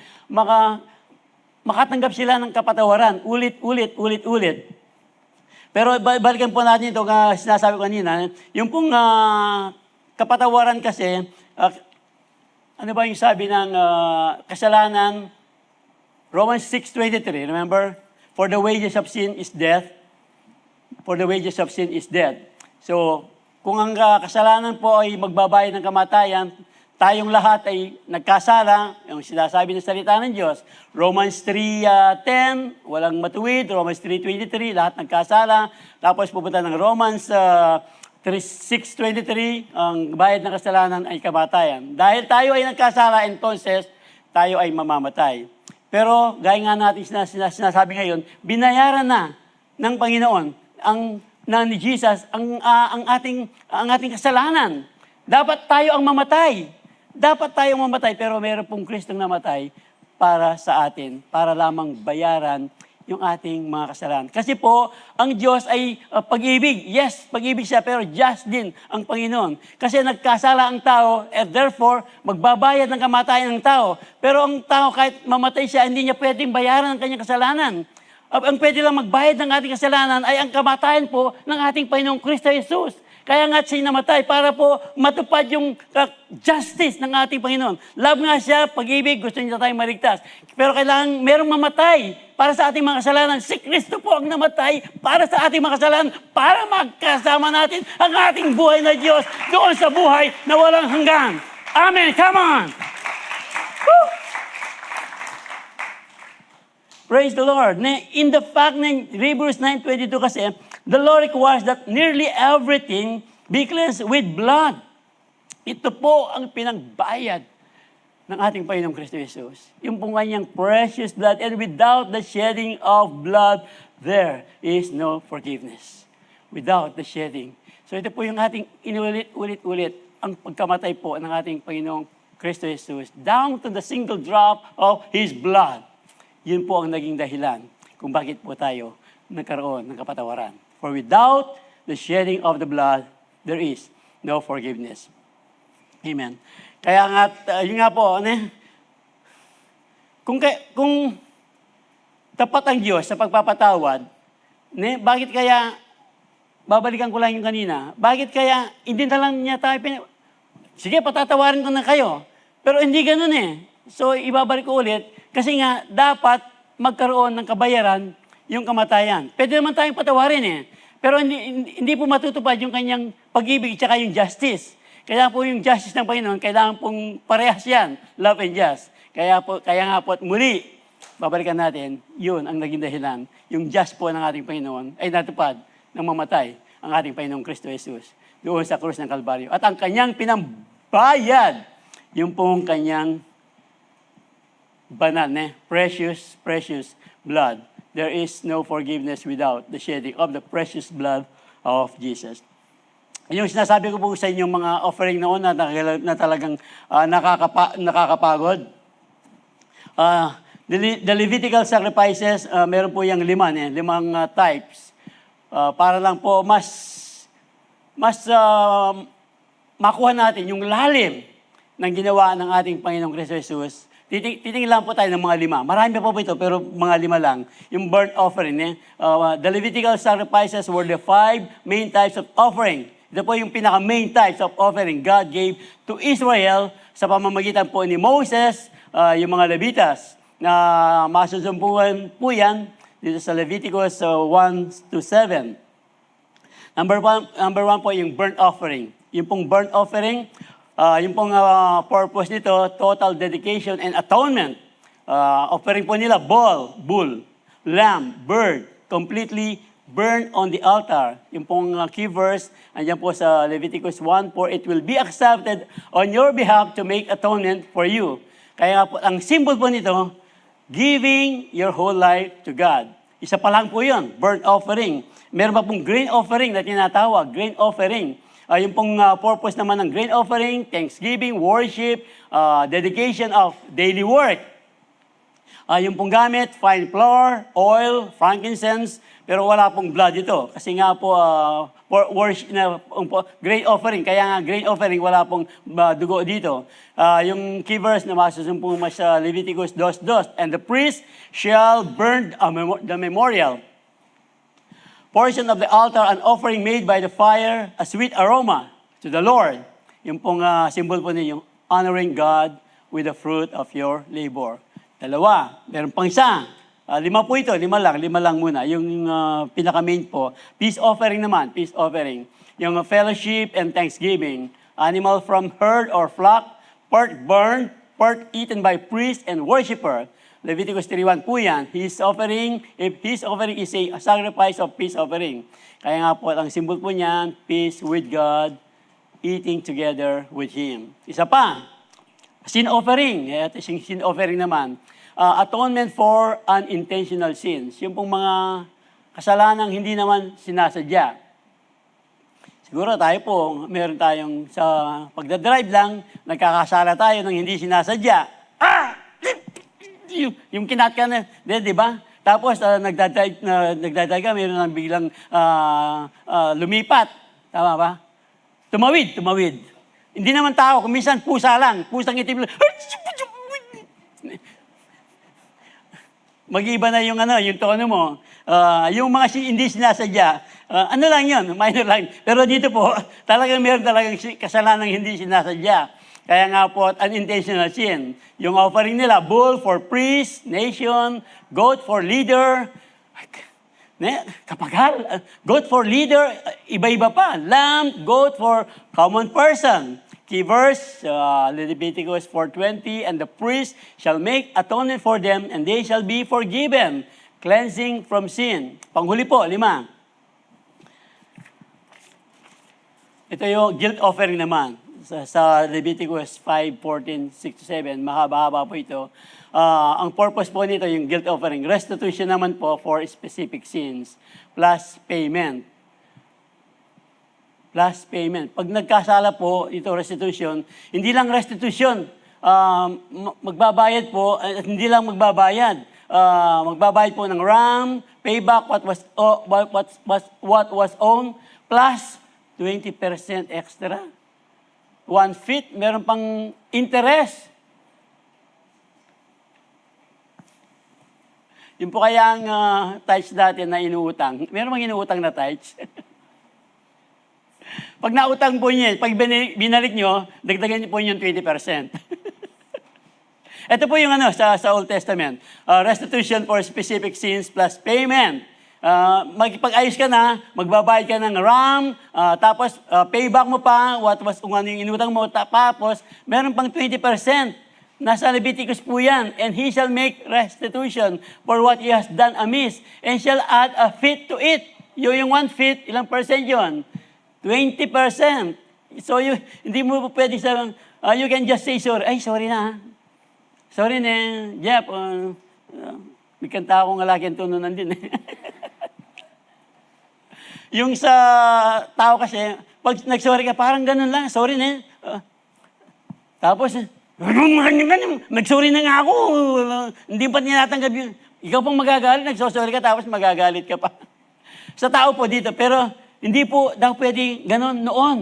makatanggap sila ng kapatawaran. Ulit. Pero balikan po natin ito, sinasabi ko kanina, yung pong kapatawaran kasi, ano ba yung sabi ng kasalanan? Romans 6:23, remember? For the wages of sin is death. For the wages of sin is death. So, kung ang kasalanan po ay magbabayad ng kamatayan, tayong lahat ay nagkasala, yung sinasabi ng salita ng Diyos. Romans 3:10, walang matuwid. Romans 3:23, lahat nagkasala. Tapos pupunta ng Romans 6:23, ang bayad ng kasalanan ay kamatayan. Dahil tayo ay nagkasala, entonces, tayo ay mamamatay. Pero, gaya nga natin sinasabi ngayon, binayaran na ng Panginoon, ni Jesus, ang ating kasalanan. Dapat tayo ang mamatay. Pero meron pong Kristong namatay para sa atin, para lamang bayaran yung ating mga kasalanan. Kasi po, ang Diyos ay pag-ibig. Yes, pag-ibig siya, pero just din ang Panginoon. Kasi nagkasala ang tao, and therefore, magbabayad ng kamatayan ng tao. Pero ang tao, kahit mamatay siya, hindi niya pwedeng bayaran ang kanyang kasalanan. Ang pwede lang magbayad ng ating kasalanan ay ang kamatayan po ng ating Panginoong Kristo Jesus. Kaya nga siya namatay para po matupad yung justice ng ating Panginoon. Love nga siya, pag-ibig, gusto niya tayong maligtas. Pero kailangan merong mamatay para sa ating mga kasalanan. Si Kristo po ang namatay para sa ating mga kasalanan, para magkasama natin ang ating buhay na Diyos doon sa buhay na walang hanggan. Amen! Come on! Woo! Praise the Lord. In the fact ng Hebrews 9:22 kasi, the law requires that nearly everything be cleansed with blood. Ito po ang pinagbayad ng ating Panginoong Kristo Jesus. Yung pong kanyang precious blood, and without the shedding of blood, there is no forgiveness. Without the shedding. So ito po yung ating inulit-ulit ang pagkamatay po ng ating Panginoong Kristo Jesus, down to the single drop of His blood. Yun po ang naging dahilan kung bakit po tayo nagkaroon ng kapatawaran. For without the shedding of the blood, there is no forgiveness. Amen. Kaya nga, yun nga po, kung tapat ang Diyos sa pagpapatawad, bakit kaya, babalikan ko lang yung kanina, bakit kaya hindi na lang niya tayo sige, patatawarin ko na kayo. Pero hindi ganun eh. So, ibabalik ko ulit, kasi nga, dapat magkaroon ng kabayaran yung kamatayan. Pwede naman tayong patawarin eh. Pero hindi po matutupad yung kanyang pag-ibig at yung justice. Kaya po yung justice ng Panginoon, kailangan pong parehas yan, love and just. Kaya nga po at muli, babalikan natin, yun ang naging dahilan. Yung just po ng ating Panginoon ay natupad ng mamatay ang ating Panginoong Kristo Jesus doon sa krus ng Kalbaryo. At ang kanyang pinambayad, yung pong kanyang banal, precious blood. There is no forgiveness without the shedding of the precious blood of Jesus. Yung sinasabi ko po sa inyong mga offering noon na talagang nakakapagod. The Levitical sacrifices, meron po yung limang types. Para lang po mas makuha natin yung lalim ng ginawa ng ating Panginoong Kristo Jesus. Titingin lang po tayo ng mga 5. Marami pa po ito, pero mga 5 lang. Yung burnt offering. The Levitical sacrifices were the 5 main types of offering. Ito po yung pinaka-main types of offering God gave to Israel sa pamamagitan po ni Moses, yung mga Levitas, na masusumpuan po yan dito sa Leviticus 1-7. Number one po yung burnt offering. Yung pong burnt offering, yung pong purpose nito, total dedication and atonement. Offering po nila bull, lamb, bird, completely burned on the altar. Yung pong key verse, andyan po sa Leviticus 1, for it will be accepted on your behalf to make atonement for you. Kaya po, ang symbol po nito, giving your whole life to God. Isa pa lang po yun, burnt offering. Meron pa pong grain offering na tinatawag, grain offering. Yung pong purpose naman ng grain offering, thanksgiving, worship, dedication of daily work. Yung pong gamit, fine flour, oil, frankincense, pero wala pong blood ito. Kasi nga po, for worship, grain offering, kaya nga grain offering, wala pong dugo dito. Yung key verse na masusumpong sa Leviticus 2:2, and the priest shall burn the memorial portion of the altar, an offering made by the fire, a sweet aroma to the Lord. Yung pong symbol po niyo, honoring God with the fruit of your labor. 2, meron pang isa. 5 po ito, 5 lang muna. Yung pinaka-main po, peace offering naman, peace offering. Yung fellowship and thanksgiving, animal from herd or flock, part burned, part eaten by priest and worshiper. Leviticus 3:1 po yan. His offering is a sacrifice of peace offering. Kaya nga po, ang symbol po niyan, peace with God, eating together with Him. Isa pa, sin offering. Ito yung sin offering naman. Atonement for unintentional sins. Yung pong mga kasalanang hindi naman sinasadya. Siguro tayo po, meron tayong sa pagdadrive lang, nagkakasala tayo ng hindi sinasadya. Yung kinat ka na, di ba? Tapos nagdadrive ka, meron nang biglang lumipat. Tama ba? Tumawid. Hindi naman tao, kung minsan pusa lang, pusang itim lang. Mag-iba na yung tono mo. Yung mga hindi sinasadya, ano lang yun, minor lang. Pero dito po, talagang meron talagang kasalanang hindi sinasadya. Kaya nga po, unintentional sin. Yung offering nila, bull for priest, nation, goat for leader, kapagal, goat for leader, iba-iba pa. Lamb, goat for common person. Key verse, Leviticus 4:20, and the priest shall make atonement for them, and they shall be forgiven, cleansing from sin. Panghuli po, 5. Ito yung guilt offering naman. sa Leviticus 5:14-6-7, mahaba-haba po ito. Ang purpose po nito, yung guilt offering. Restitution naman po for specific sins, plus payment. Plus payment. Pag nagkasala po, ito restitution, hindi lang restitution, magbabayad po, at hindi lang magbabayad. Magbabayad po ng ram, payback what was owned, plus 20% extra. 1/5, meron pang interest. Yung po kaya ang tithes dati na inuutang. Meron bang inuutang na tithes? Pag nautang po niya, pag binalik nyo, dagdagan niyo po yung 20%. Ito po yung sa Old Testament. Restitution for specific sins plus payment. Magpag-ayos ka na, magbabayad ka ng ram, tapos payback mo pa, kung ano yung inutang mo, tapos meron pang 20%. Nasa Leviticus po yan. And he shall make restitution for what he has done amiss, and shall add a fifth to it. Yung 1/5, ilang percent yun? 20%. So hindi mo pwede sabihin, you can just say sorry. Ay, sorry na. Sorry na, Jeff. May kanta akong lalaki ang tununan din. Yung sa tao kasi, pag nag-sorry ka, parang ganun lang, sorry na. Tapos, nag-sorry na nga ako. Hindi pa tinatanggap yun. Ikaw pang magagalit, nag-sorry ka, tapos magagalit ka pa. Sa tao po dito, pero hindi po daw pwede ganun noon.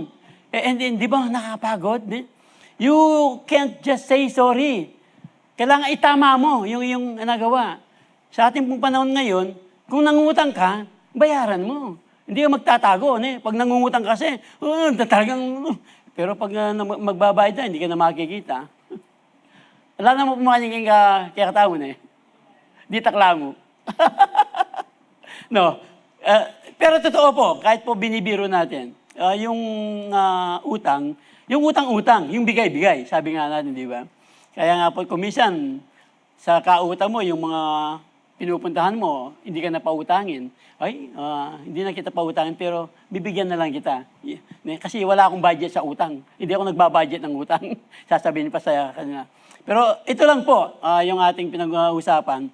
And di ba nakapagod? You can't just say sorry. Kailangan itama mo yung nagawa. Sa ating pong panahon ngayon, kung nangungutang ka, bayaran mo. Hindi ka magtatago. Pag nangungutang kasi, talagang... Pero pag magbabayad na, hindi ka na makikita. Alam na mo pumaking kaya katao na Di takla mo. No. Pero totoo po, kahit po binibiro natin, yung utang-utang, yung bigay-bigay, sabi nga natin, di ba? Kaya nga po, kumisan, sa kautang mo, yung mga pinupuntahan mo, hindi ka na pautangin. Ay, hindi na kita pautangin, pero bibigyan na lang kita. Kasi wala akong budget sa utang. Hindi ako nagbabudget ng utang. Sasabihin pa sa kanila. Pero ito lang po, yung ating pinag-uusapan.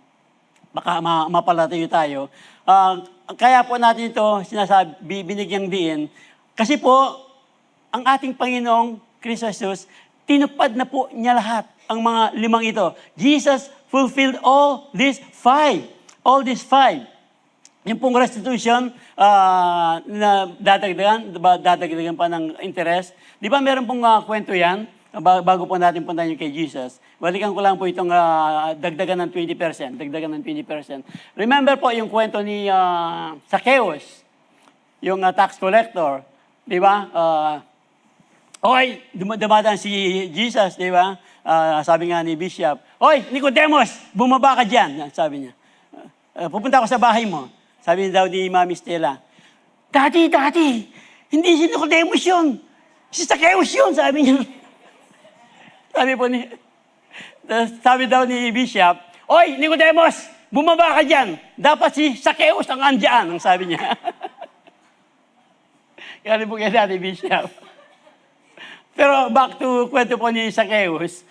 Baka mapalatayo tayo. Kaya po natin ito, binigyang diin. Kasi po, ang ating Panginoong Kristo Jesus, tinupad na po niya lahat ang mga 5 ito. Jesus fulfilled all these 5. All these 5. Yung pong restitution, na dadagdagan pa ng interest. Di ba meron pong kwento yan? Bago po natin puntahan yung kay Jesus. Balikan ko lang po itong dagdagan ng 20%. Dagdagan ng 20%. Remember po yung kwento ni Zacchaeus, yung tax collector. Di ba? Oy, dumadaan si Jesus, di ba? Sabi nga ni Bishop, Oy, Nicodemus, bumaba ka dyan. Sabi niya. Pupunta ako sa bahay mo. Sabi daw ni Mami Stella, Daddy, hindi si Nicodemus yun. Si Zacchaeus yun, sabi niya. Sabi daw ni Bishop, Oy, Nicodemus, bumaba ka dyan. Dapat si Zacchaeus ang andyan, ang sabi niya. Kaya po kaya dati, Bishop. Pero back to kwento po ni Zacchaeus.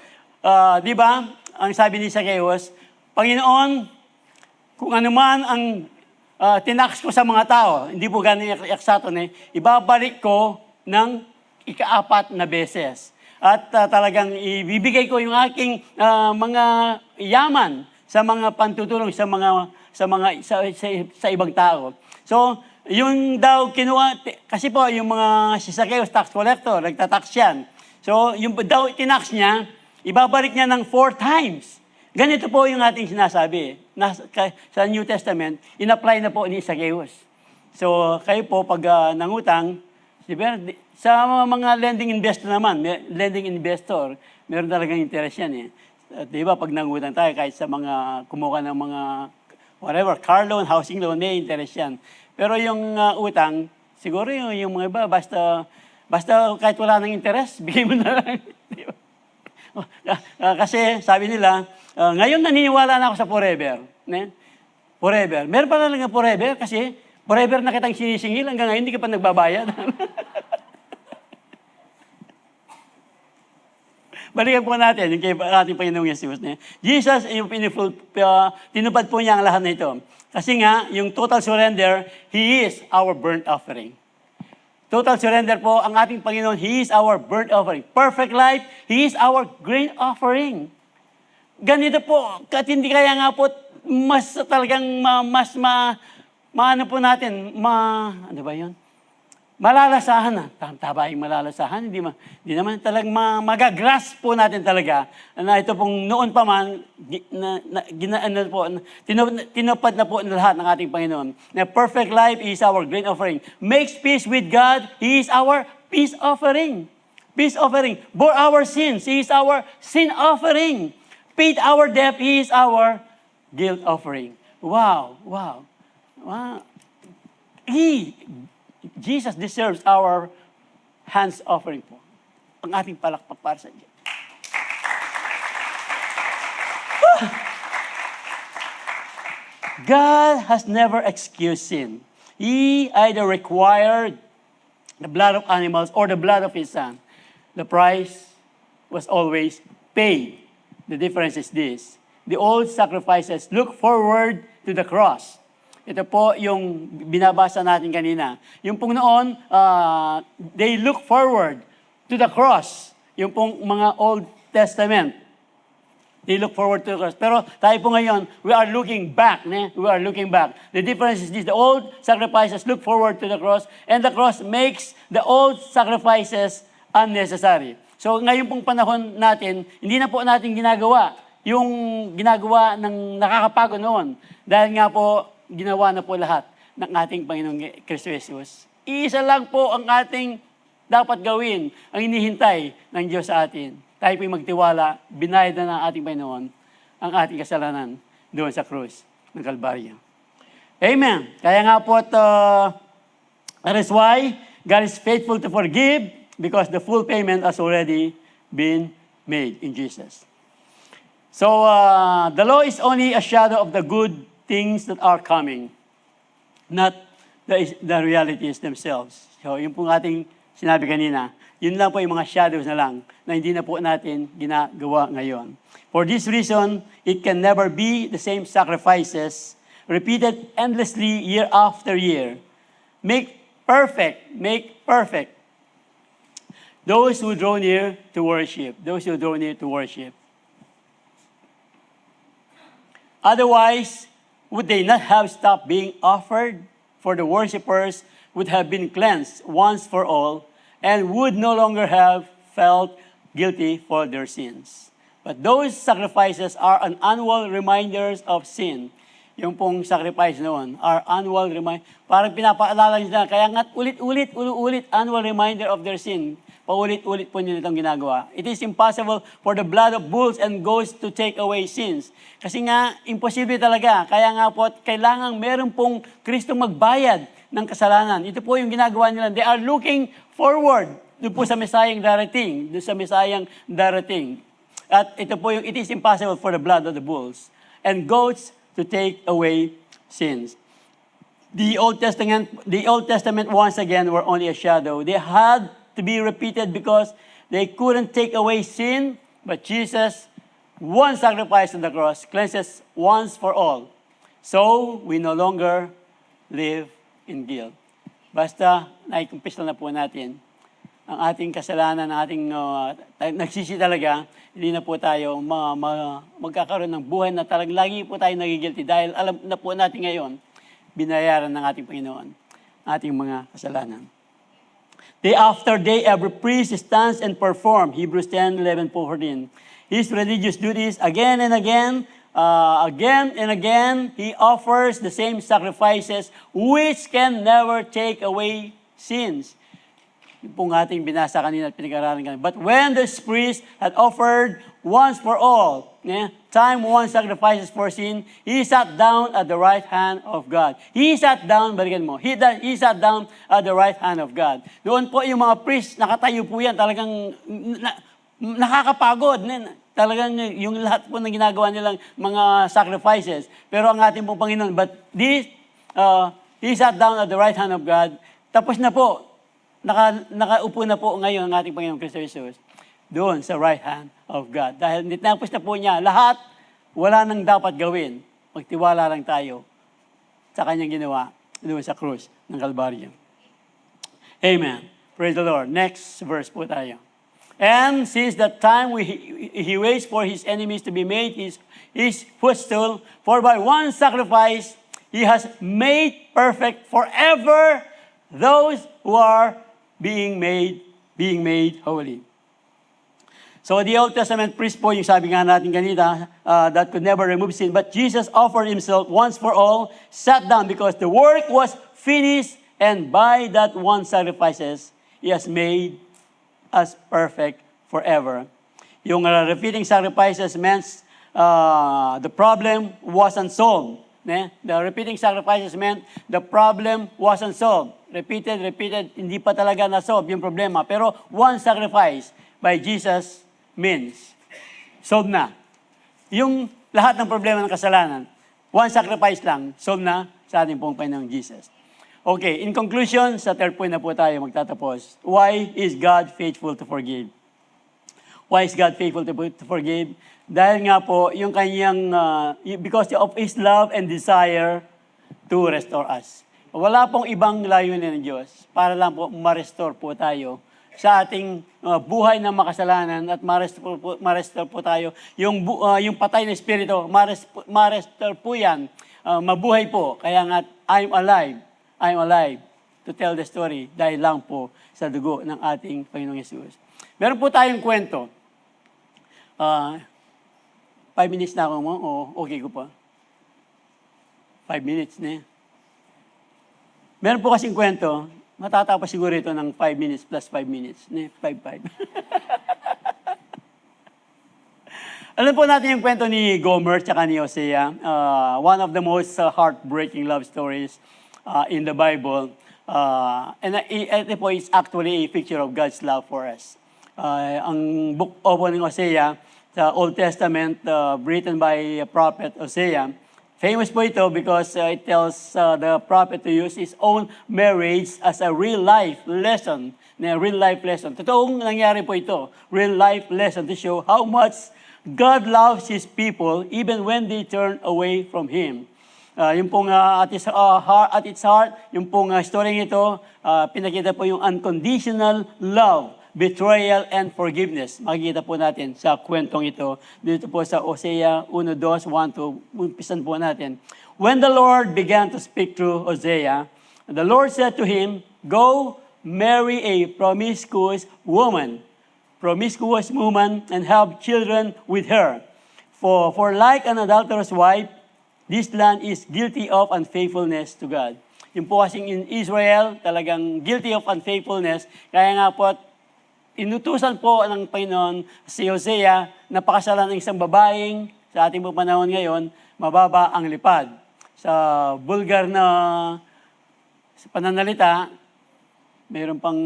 Di ba, ang sabi ni Zacchaeus, Panginoon, kung ano man ang tinax ko sa mga tao, hindi po ganun eksakto ibabalik ko ng 4 na beses. At talagang ibibigay ko yung aking mga yaman sa mga pantutulong sa ibang tao. So, yung daw kinuha, kasi po yung mga si Zacchaeus tax collector, nagtatax yan. So, yung daw tinax niya, ibabalik niya ng 4 times. Ganito po yung ating sinasabi. Sa New Testament, in-apply na po ni Zacchaeus. So, kayo po, pag nangutang, sa mga lending investor naman, meron talagang interest yan . Di ba, pag nangutang tayo, kahit sa mga kumuha ng mga whatever, car loan, housing loan, may interest yan. Pero yung utang, siguro yung mga iba, basta kahit wala ng interest, bigay mo na lang. Di ba? Kasi sabi nila, ngayon naniniwala na ako sa forever. Forever. Meron pa na lang forever kasi forever na kitang sinisingil hanggang ngayon hindi ka pa nagbabayad. Balikan po natin yung kay ating Panginoong Yesus. Jesus, yung tinupad po niya ang lahat na ito. Kasi nga, yung total surrender, He is our burnt offering. Total surrender po ang ating Panginoon, He is our burnt offering. Perfect life, He is our grain offering. Ganito po, hindi kaya nga po, mas talagang maano po natin, ano ba yun? Malalasahan na. Tama yung malalasahan. Hindi naman talagang magagrasp po natin talaga na ito pong noon pa man, tinupad na po lahat ng ating Panginoon. Na perfect life is our grain offering. Makes peace with God, He is our peace offering. Peace offering. Bore our sins, He is our sin offering. Paid our debt, He is our guilt offering. Wow. Jesus deserves our hands offering po. Ang ating palakpak para sa Diyos. God has never excused sin. He either required the blood of animals or the blood of His Son. The price was always paid. The difference is this. The old sacrifices look forward to the cross. Ito po yung binabasa natin kanina. Yung pong noon, they look forward to the cross. Yung pong mga Old Testament. They look forward to the cross. Pero tayo po ngayon, we are looking back. We are looking back. The difference is this. The old sacrifices look forward to the cross, and the cross makes the old sacrifices unnecessary. So ngayon pong panahon natin, hindi na po natin ginagawa yung ginagawa ng nakakapagod noon. Dahil nga po, ginawa na po lahat ng ating Panginoong Kristo Jesus. Isa lang po ang ating dapat gawin, ang inihintay ng Diyos sa atin. Tayo po'y magtiwala, binayad na ng ating Panginoon ang ating kasalanan doon sa krus ng Kalbaryo. Amen. Kaya nga po, that is why God is faithful to forgive because the full payment has already been made in Jesus. So, the law is only a shadow of the good things that are coming, not the realities themselves. So, yung pong ating sinabi kanina, yun lang po yung mga shadows na lang na hindi na po natin ginagawa ngayon. For this reason, it can never be the same sacrifices repeated endlessly year after year. Make perfect those who draw near to worship. Those who draw near to worship. Otherwise, would they not have stopped being offered? For the worshipers would have been cleansed once for all and would no longer have felt guilty for their sins. But those sacrifices are an annual reminders of sin. Yung pong sacrifice noon are annual reminder. Parang pinapaalala nila, kaya nga ulit, annual reminder of their sin. Paulit-ulit po nila itong ginagawa. It is impossible for the blood of bulls and goats to take away sins. Kasi nga, imposible talaga. Kaya nga po, kailangan meron pong Kristo magbayad ng kasalanan. Ito po yung ginagawa nila. They are looking forward doon po sa Mesayang darating. At ito po yung, it is impossible for the blood of the bulls and goats to take away sins. The Old Testament once again were only a shadow. They had to be repeated because they couldn't take away sin, but Jesus, one sacrifice on the cross, cleanses once for all. So, we no longer live in guilt. Basta, naikumpis na po natin ang ating kasalanan, ang ating nagsisi talaga, hindi na po tayo magkakaroon ng buhay na talagang lagi po tayo nagigilty dahil alam na po natin ngayon, binayaran ng ating Panginoon ating mga kasalanan. Day after day, every priest stands and performs. Hebrews 10:11-14. His religious duties again and again, he offers the same sacrifices which can never take away sins. Yung pong ating binasa kanina at pinag-aralan kanina. But when the priest had offered once for all, time one sacrifices for sin, he sat down at the right hand of God. He sat down at the right hand of God. Doon po yung mga priest, nakatayo po yan, talagang nakakapagod. Talagang yung lahat po ng ginagawa nilang mga sacrifices. Pero ang ating pong Panginoon, but he sat down at the right hand of God. Tapos na po, nakaupo na po ngayon ang ating Panginoon Kristo Jesus. doon sa right hand of God. Dahil nitapos na po niya lahat, wala nang dapat gawin. Magtiwala lang tayo sa kanyang ginawa doon sa krus ng Kalbaryo. Amen. Praise the Lord. Next verse po tayo. And since that time he waits for his enemies to be made his footstool, for by one sacrifice he has made perfect forever those who are being made holy. So the Old Testament priest po, yung sabi nga natin kanina, that could never remove sin. But Jesus offered himself once for all, sat down because the work was finished, and by that one sacrifices, he has made us perfect forever. Yung repeating sacrifices meant the problem wasn't solved. The repeating sacrifices meant the problem wasn't solved. Repeated, hindi pa talaga na-solve yung problema. Pero one sacrifice by Jesus means solved na. Yung lahat ng problema ng kasalanan, one sacrifice lang, solved na sa ating pong Panginoong Jesus. Okay, in conclusion, sa third point na po tayo magtatapos. Why is God faithful to forgive? Why is God faithful to forgive? Dahil nga po, yung kanyang, because of His love and desire to restore us. Wala pong ibang layunin ng Diyos para lang po ma-restore po tayo sa ating buhay ng makasalanan at ma-restore po tayo. Yung patay na espiritu, ma-restore po yan. Mabuhay po. Kaya nga, I'm alive to tell the story dahil lang po sa dugo ng ating Panginoong Yesus. Meron po tayong kwento. 5 minutes na ako mo? O okay ko pa? 5 minutes na. Meron po kasing kwento. Matatapos siguro ito ng 5 minutes plus 5 minutes. 5. Alam po natin yung kwento ni Gomer tsaka ni Hosea. One of the most heartbreaking love stories in the Bible. And ito po is actually a picture of God's love for us. Ang book of Hosea, sa Old Testament, written by prophet Hosea, famous po ito because it tells the prophet to use his own marriage as a real-life lesson. Totoong nangyari po ito. Real-life lesson to show how much God loves His people even when they turn away from Him. Yung pong at its heart, yung pong story ito, pinakita po yung unconditional love, betrayal, and forgiveness. Makikita po natin sa kwentong ito. Dito po sa Hosea 1:2, 1-2, umpisan po natin. When the Lord began to speak through Hosea, the Lord said to him, "Go marry a promiscuous woman, and have children with her. For like an adulterous wife, this land is guilty of unfaithfulness to God." Yung po kasing in Israel, talagang guilty of unfaithfulness. Kaya nga po, inutusan po ng Panginoon si Hosea na pakasalan ng isang babaeng, sa ating po panahon ngayon, mababa ang lipad. Sa vulgar na pananalita, mayroon pang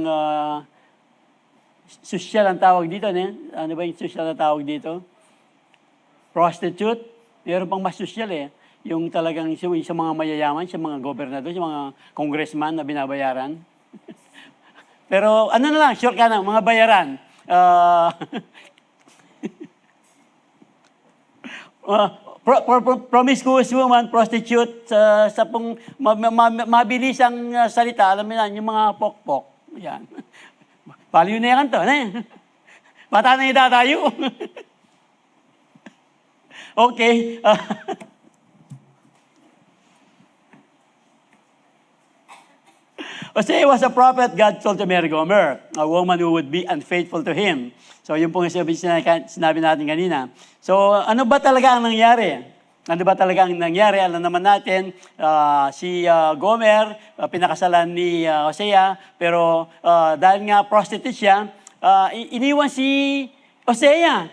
social ang tawag dito. Ano ba yung social na tawag dito? Prostitute. Mayroon pang mas social yung talagang sa mga mayayaman, sa mga gobernador, sa mga congressman na binabayaran. Pero ano na lang, sure ka na, mga bayaran. Promiscuous woman, prostitute, sa pong mabilisang salita, alam mo na, yung mga pokpok. Yan. Paliw na yan to. Bata na ita tayo. Okay. Hosea was a prophet God told to marry Gomer, a woman who would be unfaithful to him. So yun pong sinabi natin kanina. So ano ba talaga ang nangyari? Alam naman natin, si Gomer, pinakasalan ni Hosea, pero dahil nga prostitute siya, iniwan si Hosea.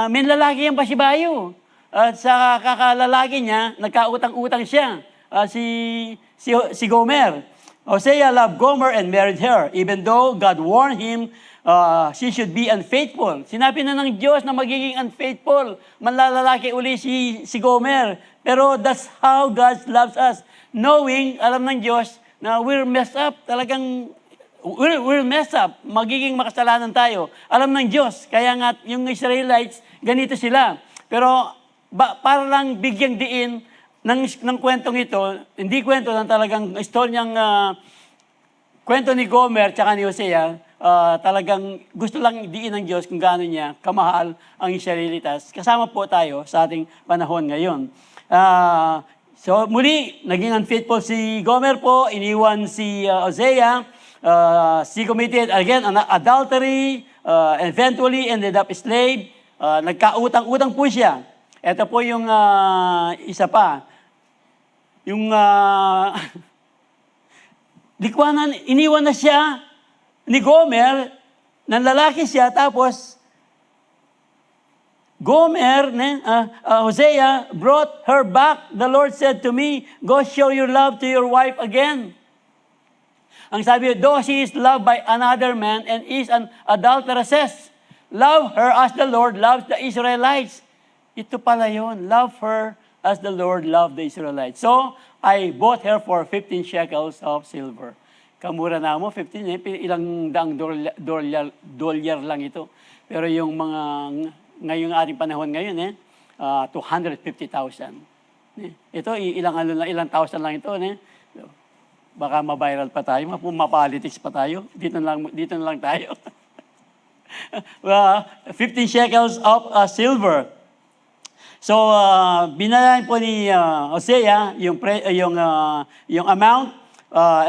May lalaki ang pasibayo. At sa kakalalaki niya, nagkautang-utang siya, si Gomer. Hosea loved Gomer and married her, even though God warned him she should be unfaithful. Sinabi na ng Diyos na magiging unfaithful. Manlalalaki uli si Gomer. Pero that's how God loves us. Knowing, alam ng Diyos, na we're messed up. Talagang we'll mess up. Magiging makasalanan tayo. Alam ng Diyos. Kaya nga yung Israelites, ganito sila. Pero para lang bigyang diin ng kwentong ito, hindi kwento ng talagang istoryang kwento ni Gomer tsaka ni Hosea, talagang gusto lang diin ng Diyos kung gaano niya kamahal ang Israelitas. Kasama po tayo sa ating panahon ngayon. So muli, naging unfaithful si Gomer po, iniwan si Hosea. She committed again an adultery, eventually ended up slave. Nagkautang-utang po siya. Ito po yung isa pa. Yung iniwan na siya ni Gomer, ng lalaki siya, tapos Gomer, Hosea brought her back. The Lord said to me, go show your love to your wife again. Ang sabi, though she is loved by another man and is an adulteress, love her as the Lord loves the Israelites. Ito pala yun. Love her as the Lord loved the Israelites. So, I bought her for 15 shekels of silver. Kamura na mo, 15, ilang daang dolyar lang ito. Pero yung mga, ngayong ating panahon ngayon, 250,000. Ito, ilang thousand lang ito. Baka ma-viral pa tayo, ma-politics pa tayo. Dito na lang tayo. 15 shekels of silver. So, binayaran po ni Hosea yung amount,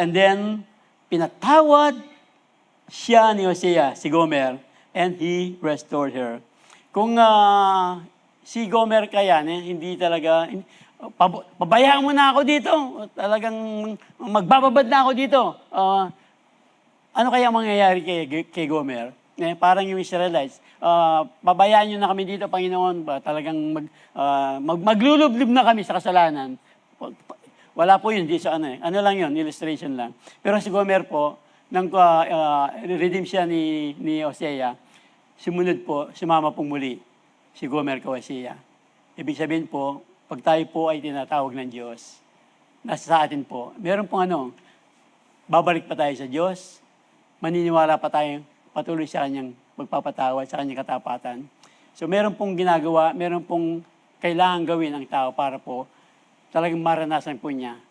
and then pinatawad siya ni Hosea, si Gomer, and he restored her. Kung si Gomer kaya, hindi talaga, pabayaan mo na ako dito, talagang magbababad na ako dito. Ano kaya mangyayari kay Gomer? Parang yung Israelites, pabayaan nyo na kami dito, Panginoon, talagang maglulublob na kami sa kasalanan. Wala po yun, di sa ano lang yun, illustration lang. Pero si Gomer po, nang redeem siya ni Hosea, sumunod po, sumama pong muli si Gomer kay Hosea. Ibig sabihin po, pag tayo po ay tinatawag ng Diyos, nasa sa atin po, meron pong babalik pa tayo sa Diyos, maniniwala pa tayo patuloy sa kanyang magpapatawad, sa kanyang katapatan. So meron pong ginagawa, meron pong kailangan gawin ang tao para po talagang maranasan po niya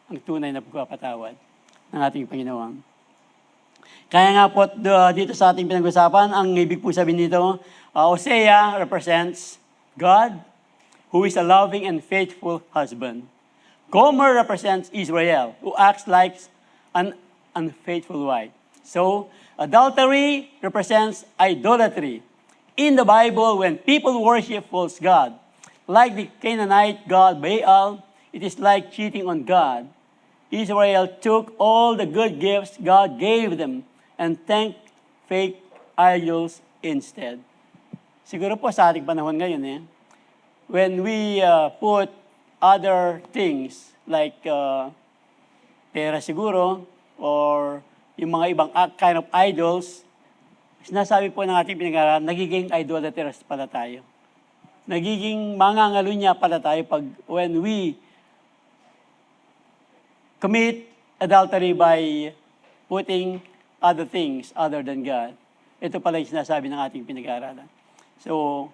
ang tunay na pagpapatawad ng ating Panginoon. Kaya nga po dito sa ating pinag-usapan, ang ibig po sabihin dito, Hosea represents God, who is a loving and faithful husband. Gomer represents Israel, who acts like an unfaithful wife. So, adultery represents idolatry. In the Bible, when people worship false God, like the Canaanite god Baal, it is like cheating on God. Israel took all the good gifts God gave them and thanked fake idols instead. Siguro po sa ating panahon ngayon, when we put other things like pera siguro, or yung mga ibang kind of idols, sinasabi po ng ating pinag-aralan, nagiging idolaters pala tayo. Nagiging mangangalunya pala tayo when we commit adultery by putting other things other than God. Ito pala yung sinasabi ng ating pinag-aralan. So,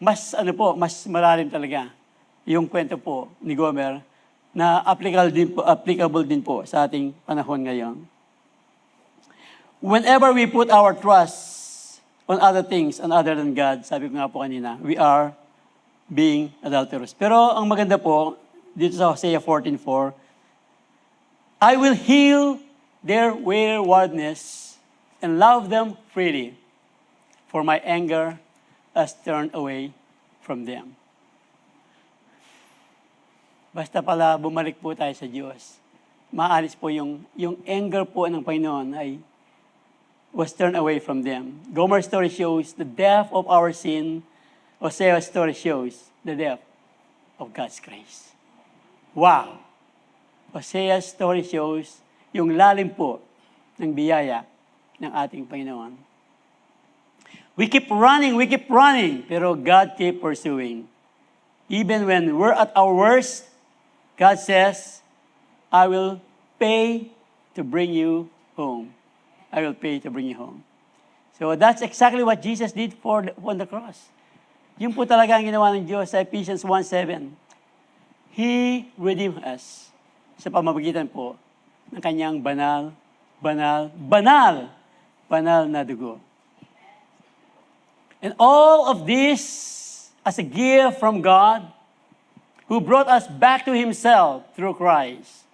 mas malalim talaga yung kwento po ni Gomer na applicable din po sa ating panahon ngayon. Whenever we put our trust on other things and other than God, sabi ko nga po kanina, we are being adulterous. Pero ang maganda po, dito sa Hosea 14:4, I will heal their waywardness and love them freely, for my anger has turned away from them. Basta pala bumalik po tayo sa Diyos, maalis po yung anger po ng Panginoon ay was turned away from them. Gomer's story shows the depth of our sin. Hosea's story shows the depth of God's grace. Wow! Hosea's story shows yung lalim po ng biyaya ng ating Panginoon. We keep running, pero God keep pursuing. Even when we're at our worst, God says, I will pay to bring you home. I will pay to bring you home. So that's exactly what Jesus did on the cross. Yun po talaga ang ginawa ng Diyos sa Ephesians 1:7. He redeemed us sa pamamagitan po ng kanyang banal na dugo. And all of this as a gift from God who brought us back to Himself through Christ.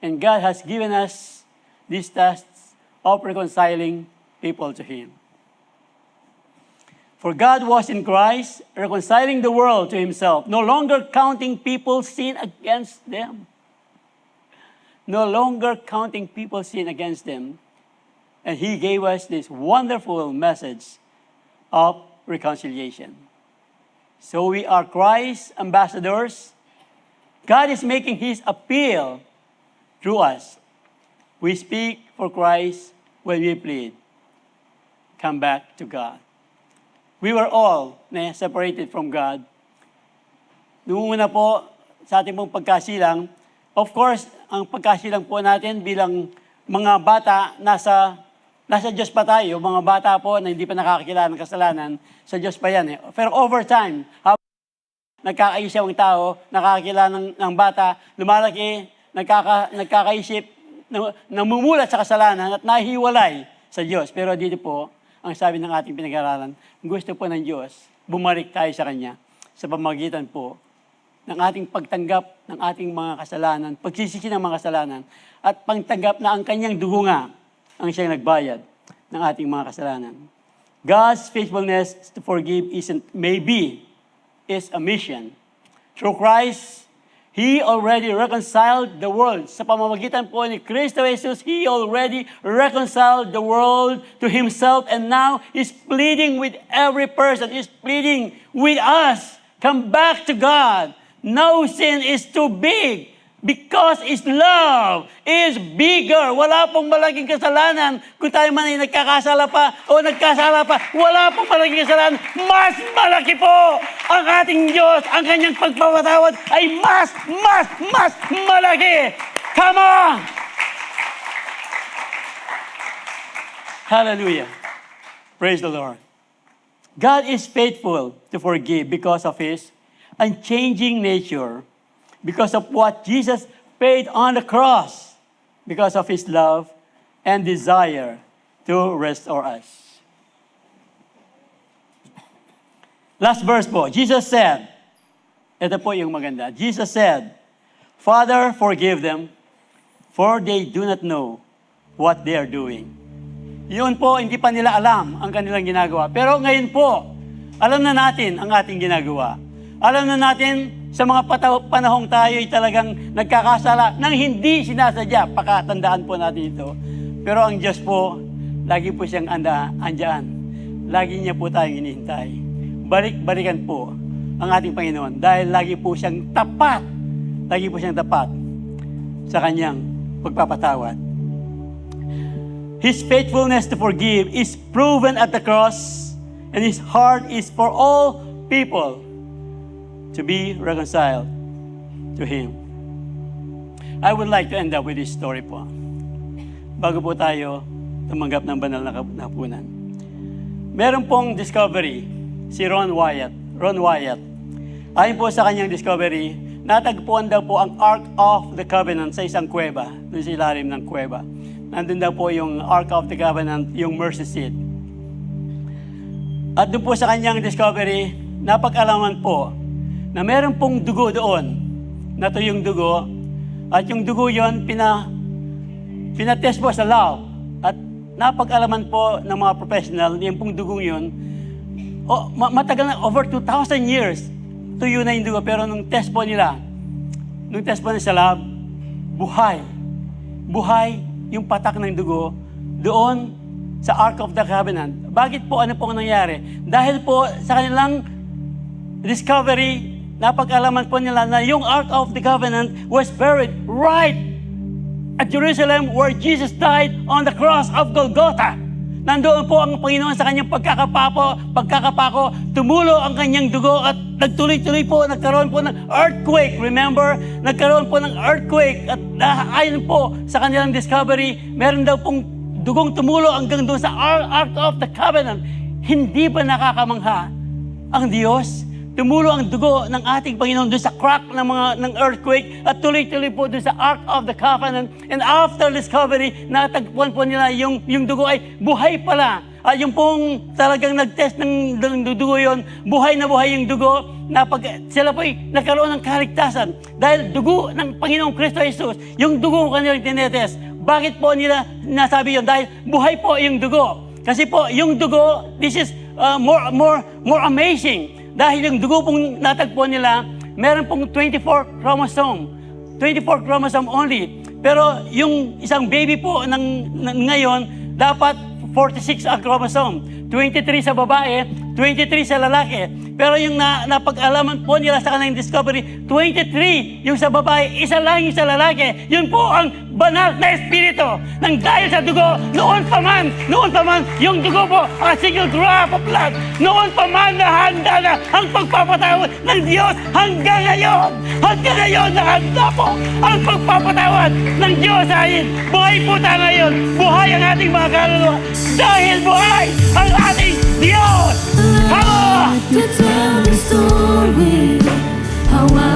And God has given us this task of reconciling people to Him. For God was in Christ, reconciling the world to Himself, no longer counting people's sin against them. No longer counting people's sin against them. And He gave us this wonderful message of reconciliation. So we are Christ's ambassadors. God is making His appeal through us. We speak for Christ when we plead, come back to God. We were all separated from God. Noong una po, sa ating pong pagkasilang, of course, ang pagkasilang po natin bilang mga bata, nasa Diyos pa tayo. Mga bata po na hindi pa nakakakilala ng kasalanan, sa Diyos pa yan. Pero over time, habang nagkakaisip ang tao, nakakakilala ng bata, lumalaki, nagkakaisip, namumulat sa kasalanan at nahiwalay sa Diyos. Pero dito po, ang sabi ng ating pinag-aralan, gusto po ng Diyos, bumalik tayo sa Kanya sa pamamagitan po ng ating pagtanggap ng ating mga kasalanan, pagsisisi ng mga kasalanan, at pagtanggap na ang Kanyang dugo nga ang siyang nagbayad ng ating mga kasalanan. God's faithfulness to forgive is a mission. Through Christ, He already reconciled the world. Sa pamamagitan po ni Kristo Jesus, He already reconciled the world to Himself, and now He's pleading with every person. He's pleading with us. Come back to God. No sin is too big because His love is bigger. Wala pong malaking kasalanan. Kung tayo man ay nagkakasala pa, wala pong malaking kasalanan. Mas malaki po ang ating Diyos. Ang Kanyang pagpapatawad ay mas malaki. Come on! Hallelujah. Praise the Lord. God is faithful to forgive because of His unchanging nature, because of what Jesus paid on the cross, because of His love and desire to restore us. Last verse po, Jesus said, ito po yung maganda, Jesus said, Father, forgive them, for they do not know what they are doing. Yun po, hindi pa nila alam ang kanilang ginagawa. Pero ngayon po, alam na natin ang ating ginagawa. Alam na natin sa mga panahong tayo ay talagang nagkakasala nang hindi sinasadya. Pakatandaan po natin ito. Pero ang Diyos po, lagi po siyang andyan. Lagi niya po tayong hinihintay. Balik-balikan po ang ating Panginoon dahil lagi po siyang tapat. Lagi po siyang tapat sa kanyang pagpapatawad. His faithfulness to forgive is proven at the cross, and His heart is for all people to be reconciled to Him. I would like to end up with this story po. Bago po tayo tumanggap ng banal na hapunan. Meron pong discovery, si Ron Wyatt. Ayon po sa kanyang discovery, natagpuan daw po ang Ark of the Covenant sa isang kuweba, doon sa ilalim ng kuweba. Nandun daw po yung Ark of the Covenant, yung mercy seat. At doon po sa kanyang discovery, napag-alaman po na meron pong dugo doon, na to yung dugo, at yung dugo yon pinatest po sa lab, at napag-alaman po ng mga professional, yung pong dugong yun, matagal na, over 2,000 years, tuyo na yung dugo, pero nung test po nila sa lab, buhay yung patak ng dugo, doon sa Ark of the Covenant. Bakit po? Ano po ang nangyari? Dahil po sa kanilang discovery, napag-alaman po nila na yung Ark of the Covenant was buried right at Jerusalem where Jesus died on the cross of Golgotha. Nandoon po ang Panginoon sa kanyang pagkakapako, tumulo ang kanyang dugo at nagtuloy-tuloy po, nagkaroon po ng earthquake. Remember? Nagkaroon po ng earthquake at ayon po sa kanilang discovery, meron daw pong dugong tumulo hanggang doon sa Ark of the Covenant. Hindi ba nakakamangha ang Diyos? Tumulo ang dugo ng ating Panginoon doon sa crack ng earthquake at tuloy-tuloy po doon sa Ark of the Covenant. And after discovery, natagpuan po nila yung dugo ay buhay pala. At yung pong talagang nag-test ng dugo yon, buhay na buhay yung dugo, na sila po ay nagkaroon ng kaligtasan. Dahil dugo ng Panginoong Kristo Jesus, yung dugo kanilang tinetest. Bakit po nila nasabi yon? Dahil buhay po yung dugo. Kasi po, yung dugo, this is more amazing. Dahil yung dugo pong natagpuan nila, meron pong 24 chromosome. 24 chromosome only. Pero yung isang baby po ngayon, dapat 46 ang chromosome. 23 sa babae, 23 sa lalaki. Pero yung napag-alaman po nila sa kanilang discovery, 23 yung sa babae, isa lang yung sa lalaki. Yun po ang banal na espiritu nang dahil sa dugo. Noon pa man, yung dugo po, a single drop of blood. Noon pa man nahanda na ang pagpapatawad ng Diyos hanggang ngayon. Hanggang ngayon nahanda po ang pagpapatawad ng Diyos sa atin. Buhay po tayo ngayon. Buhay ang ating mga kaluluwa. Dahil buhay ang ating Diyos. Hallelujah! To tell the story how I